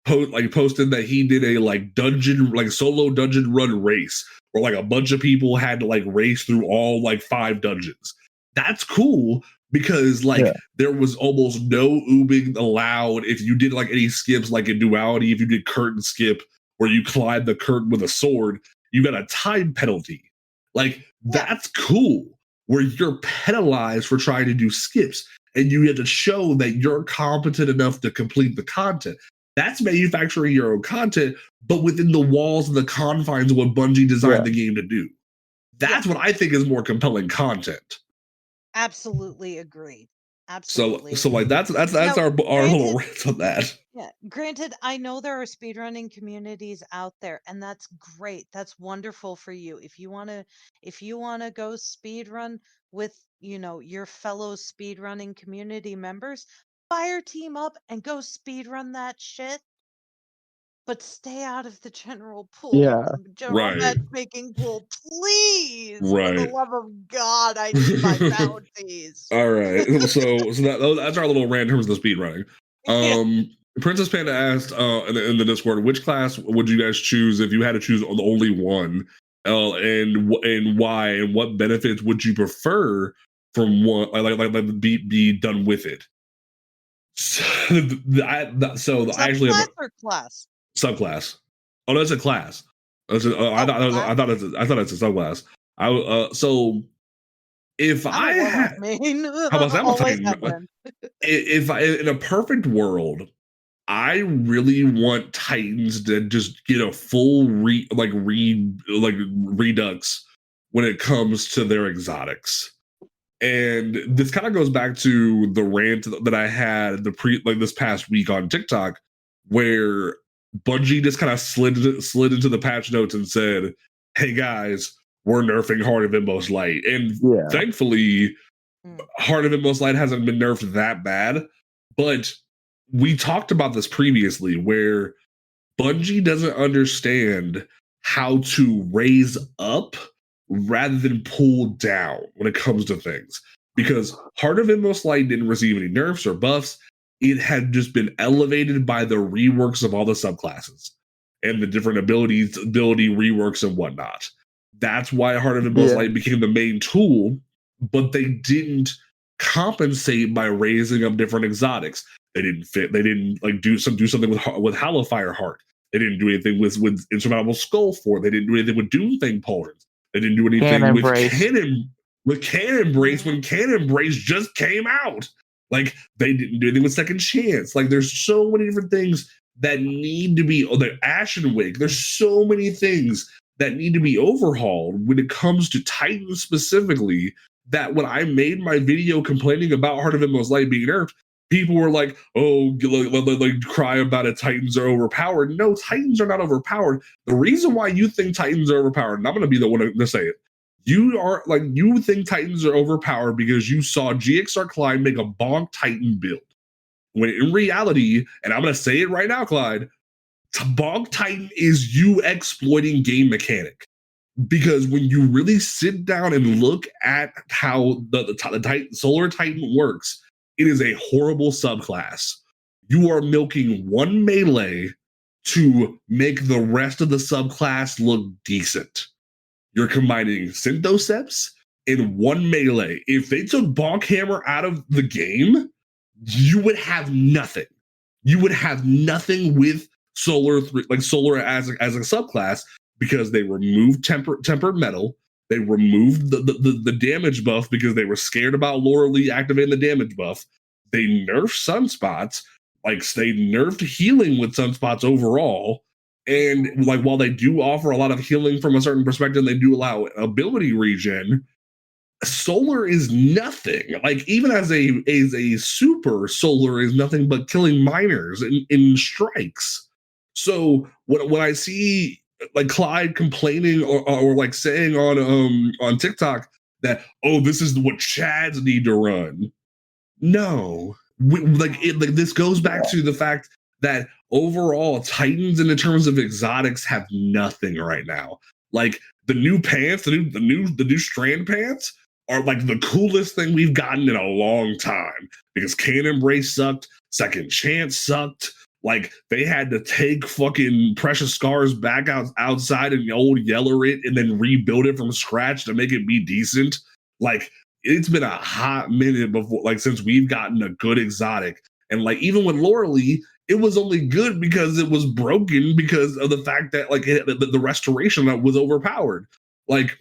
posted that he did a solo dungeon run race where like a bunch of people had to like race through all like 5 dungeons. That's cool because like there was almost no umming allowed if you did like any skips like in Duality. If you did curtain skip where you climbed the curtain with a sword, you got a time penalty. Like that's cool where you're penalized for trying to do skips and you had to show that you're competent enough to complete the content. That's manufacturing your own content, but within the walls and the confines of what Bungie designed the game to do. That's what I think is more compelling content. Absolutely agreed. Absolutely. So like that's Now, our granted, little rant on that. Yeah, granted, I know there are speedrunning communities out there, and that's great. That's wonderful for you. If you wanna go speedrun with, your fellow speedrunning community members, fire team up and go speedrun that shit. But stay out of the general pool, the general matchmaking pool, please. For the love of God, I need my bounties. All right, so that's our little rant in terms of the speedrunning. Princess Panda asked in the Discord, which class would you guys choose if you had to choose only one, and why, and what benefits would you prefer from one, like be done with it? So I actually have a class. Subclass. Oh, that's a class. I thought it's a subclass. So if I had, how about that? If I, in a perfect world, I really want Titans to just get a full redux when it comes to their exotics. And this kind of goes back to the rant that I had this past week on TikTok, where Bungie just kind of slid into the patch notes and said, "Hey guys, we're nerfing Heart of Inmost Light," and thankfully, Heart of Inmost Light hasn't been nerfed that bad. But we talked about this previously, where Bungie doesn't understand how to raise up rather than pull down when it comes to things. Because Heart of Inmost Light didn't receive any nerfs or buffs. It had just been elevated by the reworks of all the subclasses and the different ability reworks and whatnot. That's why Heart of Inmost Light became the main tool, but they didn't compensate by raising up different exotics. They didn't fit. They didn't do something with Hallowfire Heart. They didn't do anything with Insurmountable Skull Fort. They didn't do anything with Doomthing Pauldrons. They didn't do anything with Cannon Brace when Cannon Brace just came out. Like, they didn't do anything with Second Chance. Like, there's so many different things that need to be, the Ashen Wake. There's so many things that need to be overhauled when it comes to Titans specifically, that when I made my video complaining about Heart of Inmost Light being nerfed, people were like, oh, like cry about it, Titans are overpowered. No, Titans are not overpowered. The reason why you think Titans are overpowered, and I'm going to be the one to say it, you think Titans are overpowered because you saw GXR Clyde make a bonk Titan build. When in reality, and I'm going to say it right now, Clyde, bonk Titan is you exploiting game mechanic. Because when you really sit down and look at how the Titan, Solar Titan works, it is a horrible subclass. You are milking one melee to make the rest of the subclass look decent. You're combining Synthoceps in one melee. If they took Bonk Hammer out of the game, you would have nothing. You would have nothing with Solar as a subclass, because they removed tempered metal. They removed the damage buff because they were scared about Laura Lee activating the damage buff. They nerfed sunspots. Like, they nerfed healing with sunspots overall. And like, while they do offer a lot of healing from a certain perspective, they do allow ability regen. Solar is nothing. Like, even as a super, Solar is nothing but killing miners in strikes. So when I see like Clyde complaining or like saying on TikTok that, oh, this is what Chads need to run. No, this goes back to the fact that overall Titans in terms of exotics have nothing right now. Like the new pants, the new strand pants are like the coolest thing we've gotten in a long time because Cannon Brace sucked, Second Chance sucked. Like they had to take fucking Precious Scars back outside and old yeller it and then rebuild it from scratch to make it be decent. Like it's been a hot minute before, like since we've gotten a good exotic, and like even with Lauralee, it was only good because it was broken because of the fact that like the restoration that was overpowered. Like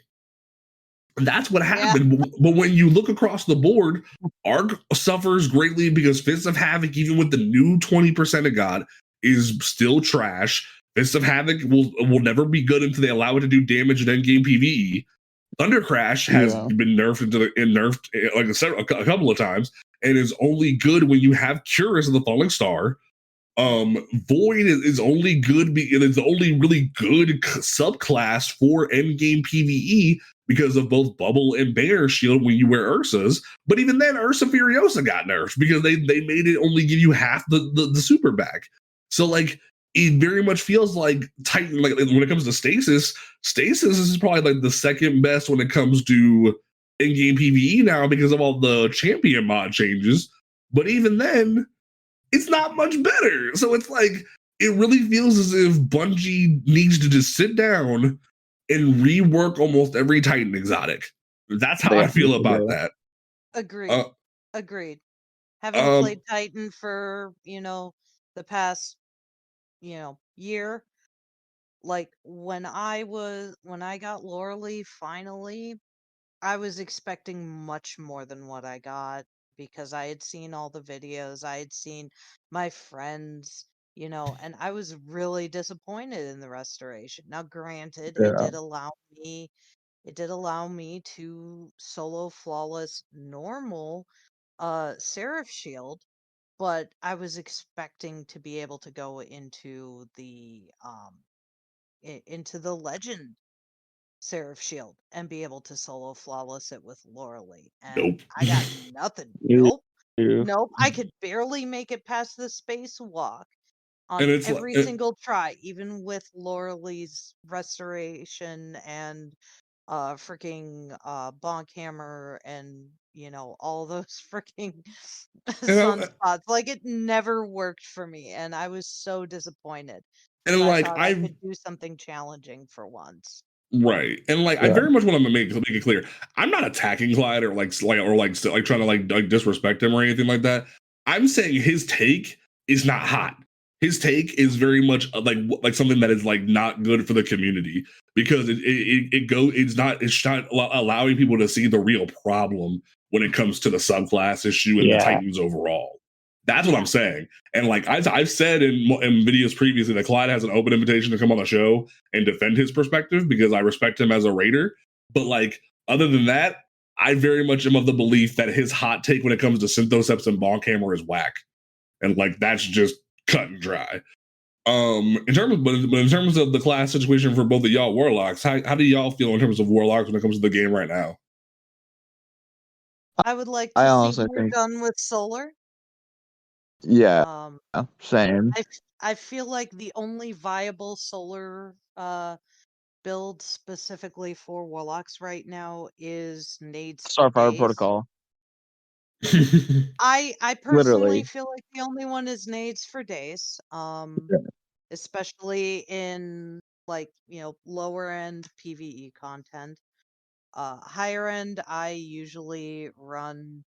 that's what happened. Yeah. But when you look across the board, Arc suffers greatly because Fists of Havoc, even with the new 20% of God, is still trash. Fists of Havoc will never be good until they allow it to do damage in endgame PvE. Thunder Crash has been nerfed like a couple of times and is only good when you have Curus of the Falling Star. Void is only good because it's the only really good subclass for endgame PvE because of both Bubble and Banner Shield when you wear Ursa's. But even then, Ursa Furiosa got nerfed because they made it only give you half the super back. So like it very much feels like Titan, like when it comes to Stasis is probably like the second best when it comes to in-game PvE now because of all the champion mod changes. But even then, it's not much better. So it's like, it really feels as if Bungie needs to just sit down and rework almost every Titan exotic. That's how I feel about that. Agreed. Agreed. Having played Titan for, the past, year, like when I got Lauralee finally, I was expecting much more than what I got because I had seen all the videos, I had seen my friends, and I was really disappointed in the restoration. Now, granted, it did allow me to solo flawless normal Seraph Shield, but I was expecting to be able to go into the legend Seraph Shield and be able to solo flawless it with Lauralee. And I got nothing. Nope. Nope. I could barely make it past the spacewalk on every single try, even with Lauralee's restoration and freaking bonk hammer and all those freaking sunspots. Like it never worked for me, and I was so disappointed. And like I could do something challenging for once. Right. And like I very much want to make it clear. I'm not attacking Clyde or trying to like disrespect him or anything like that. I'm saying his take is not hot. His take is very much like something that is like not good for the community because it's not allowing people to see the real problem when it comes to the subclass issue and the Titans overall. That's what I'm saying. And like I've said in videos previously that Clyde has an open invitation to come on the show and defend his perspective because I respect him as a raider. But like other than that, I very much am of the belief that his hot take when it comes to Synthoceps and Bonk Hammer is whack. And like that's just cut and dry. In terms of the class situation for both of y'all Warlocks, how do y'all feel in terms of Warlocks when it comes to the game right now? I would like to see we're done with Solar. Yeah, same. I feel like the only viable Solar build specifically for Warlocks right now is Nades Starfire Protocol. I personally feel like the only one is Nades for Days. Especially in like, lower end PvE content. Higher end I usually run,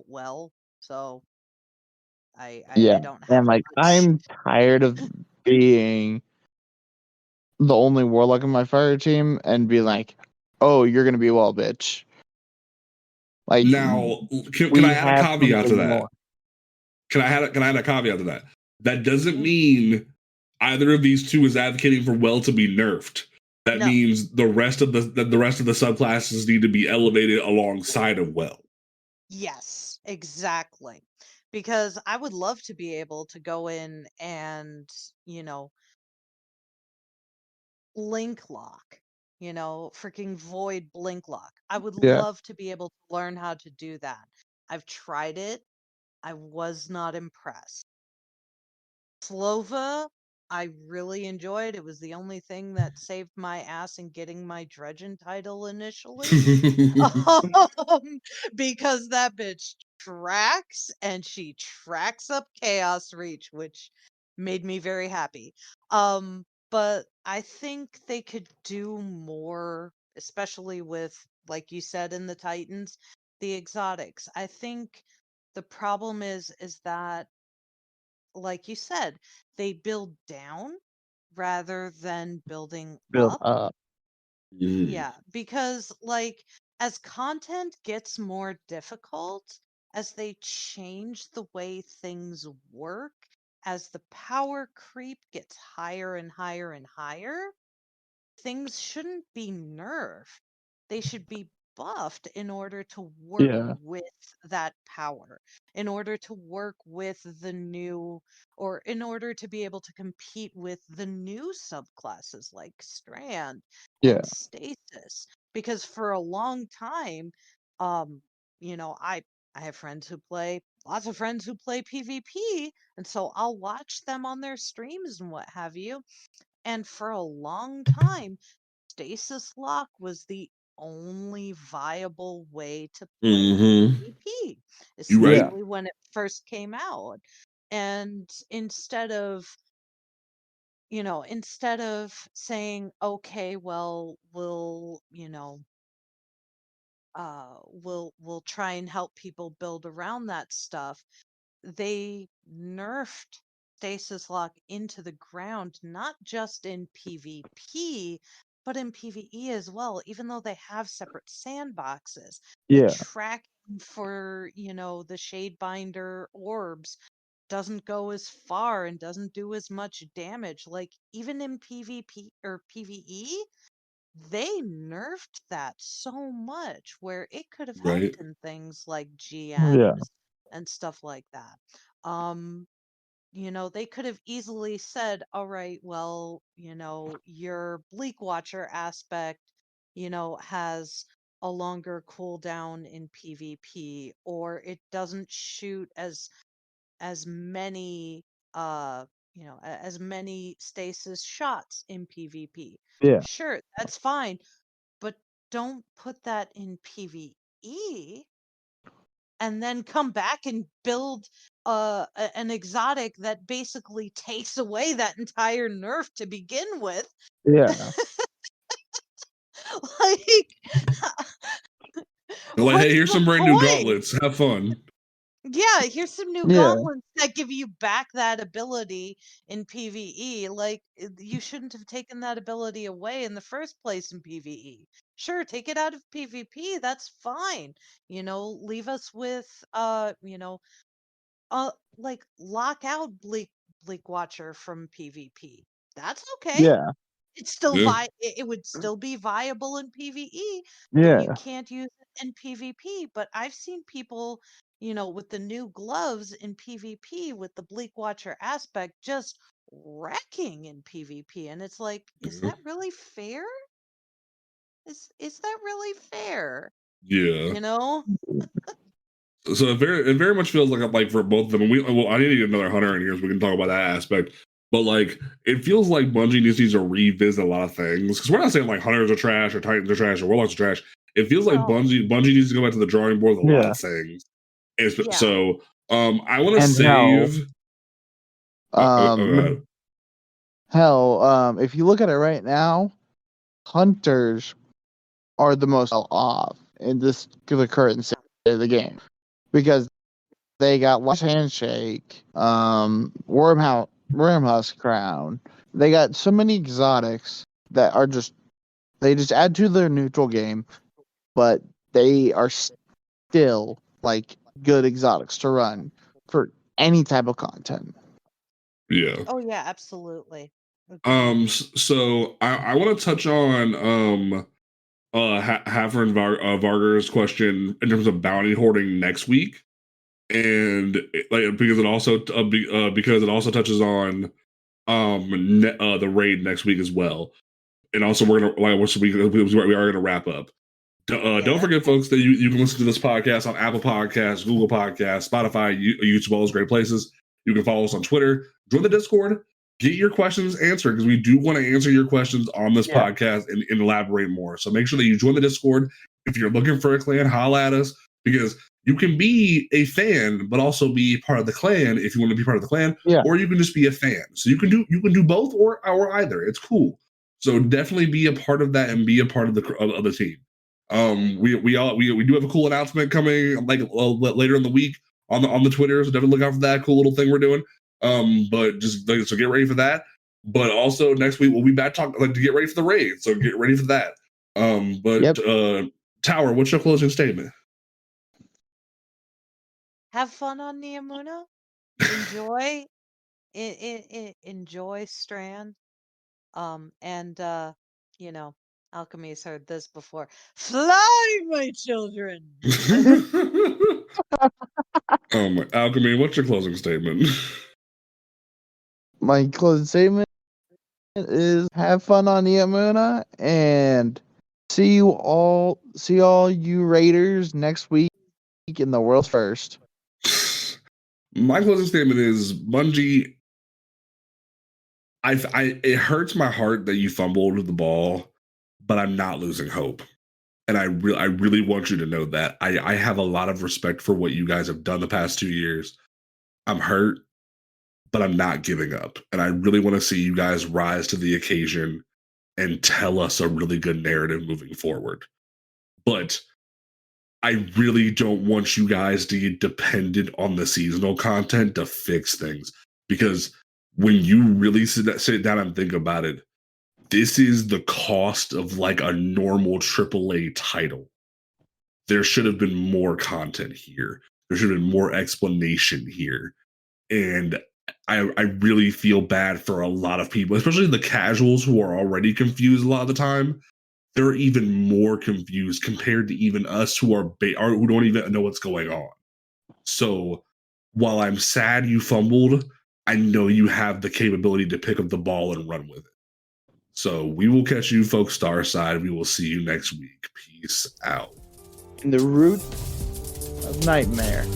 well, so I don't have and like much. I'm tired of being the only Warlock in my fire team and be like, oh, you're gonna be well, bitch. Like now, can I add a caveat to that? More. Can I add a caveat to that? That doesn't mean either of these two is advocating for well to be nerfed. That means the rest of the subclasses need to be elevated alongside of well. Yes, exactly. Because I would love to be able to go in and, blink lock, freaking void blink lock. I would love to be able to learn how to do that. I've tried it. I was not impressed. Slova, I really enjoyed. It was the only thing that saved my ass in getting my Dredgen title initially. Because that bitch tracks and she tracks up Chaos Reach, which made me very happy. But I think they could do more, especially with, like you said, in the Titans, the exotics. I think the problem is that, like you said, they build down rather than building Build up. up. Yeah, because like as content gets more difficult, as they change the way things work, as the power creep gets higher and higher and higher, things shouldn't be nerfed. They should be buffed in order to work Yeah. with that power, in order to work with the new, or in order to be able to compete with the new subclasses like Strand Yeah. and Stasis. Because for a long time, um, I have friends who play, lots of friends who play PvP, and so I'll watch them on their streams and what have you. And for a long time, stasis lock was the only viable way to play PvP, You right? especially when it first came out. And instead of saying, okay, well, we'll try and help people build around that stuff, they nerfed stasis lock into the ground, not just in PvP, but in PvE as well, even though they have separate sandboxes. The Yeah. tracking for, the Shadebinder orbs doesn't go as far and doesn't do as much damage. Like, even in PvP or PvE, they nerfed that so much where it could have Right. helped in things like Yeah. GMs and stuff like that. Um, they could have easily said, all right, well, your Bleak Watcher aspect, has a longer cooldown in PvP, or it doesn't shoot as many as many stasis shots in PvP. Yeah. Sure, that's fine, but don't put that in PvE and then come back and build an exotic that basically takes away that entire nerf to begin with. Yeah. Like, They're like, hey, what's here's the some brand new point? gauntlets. Have fun. Yeah, here's some new Yeah. gauntlets that give you back that ability in PvE. Like, you shouldn't have taken that ability away in the first place in PvE. Sure, take it out of PvP, that's fine. Leave us with like lock out Bleak Watcher from PvP. That's okay. Yeah. It's still Yeah. it would still be viable in PvE, but you Yeah. can't use it in PvP. But I've seen people, with the new gloves in PvP with the Bleak Watcher aspect just wrecking in PvP. And it's like, is Yeah. that really fair? Is that really fair? Yeah. You know? So it very much feels like for both of them. I need to get another hunter in here so we can talk about that aspect. But like it feels like Bungie needs to revisit a lot of things because we're not saying like hunters are trash or titans are trash or warlocks are trash. It feels like No. Bungie needs to go back to the drawing board with a lot of things. Yeah. So I want to And save. hell, if you look at it right now, hunters are the most well off in the current state of the game because they got Lost Handshake, Wormhusk Crown. They got so many exotics that are they just add to their neutral game, but they are still like good exotics to run for any type of content. Yeah. Oh yeah, absolutely. Agreed. So I want to touch on Hafer and Varger's question in terms of bounty hoarding next week, and because it also touches on the raid next week as well, and also we're gonna we are gonna wrap up. Don't forget, folks, that you can listen to this podcast on Apple Podcasts, Google Podcasts, Spotify, YouTube, all those great places. You can follow us on Twitter, join the Discord, get your questions answered, because we do want to answer your questions on this podcast and elaborate more. So make sure that you join the Discord. If you're looking for a clan, holla at us, because you can be a fan, but also be part of the clan if you want to be part of the clan, or you can just be a fan. So you can do both or either. It's cool. So definitely be a part of that and be a part of the team. We do have a cool announcement coming like later in the week on the Twitter, so definitely look out for that cool little thing we're doing. But just so get ready for that. But also next week we'll be back to get ready for the raid, so get ready for that. Tower, what's your closing statement? Have fun on Niamuna. Enjoy Strand. Alchemy's heard this before. Fly, my children. Alchemy, what's your closing statement? My closing statement is have fun on Niamuna and see all you Raiders next week in the world's first. My closing statement is Bungie. It hurts my heart that you fumbled the ball, but I'm not losing hope. And I really want you to know that. I have a lot of respect for what you guys have done the past 2 years. I'm hurt, but I'm not giving up. And I really want to see you guys rise to the occasion and tell us a really good narrative moving forward. But I really don't want you guys to get dependent on the seasonal content to fix things. Because when you really sit down and think about it, this is the cost of like a normal AAA title. There should have been more content here. There should have been more explanation here. And I really feel bad for a lot of people, especially the casuals who are already confused a lot of the time. They're even more confused compared to even us who who don't even know what's going on. So while I'm sad you fumbled, I know you have the capability to pick up the ball and run with it. So we will catch you folks Starside. We will see you next week. Peace out. In the root of nightmare.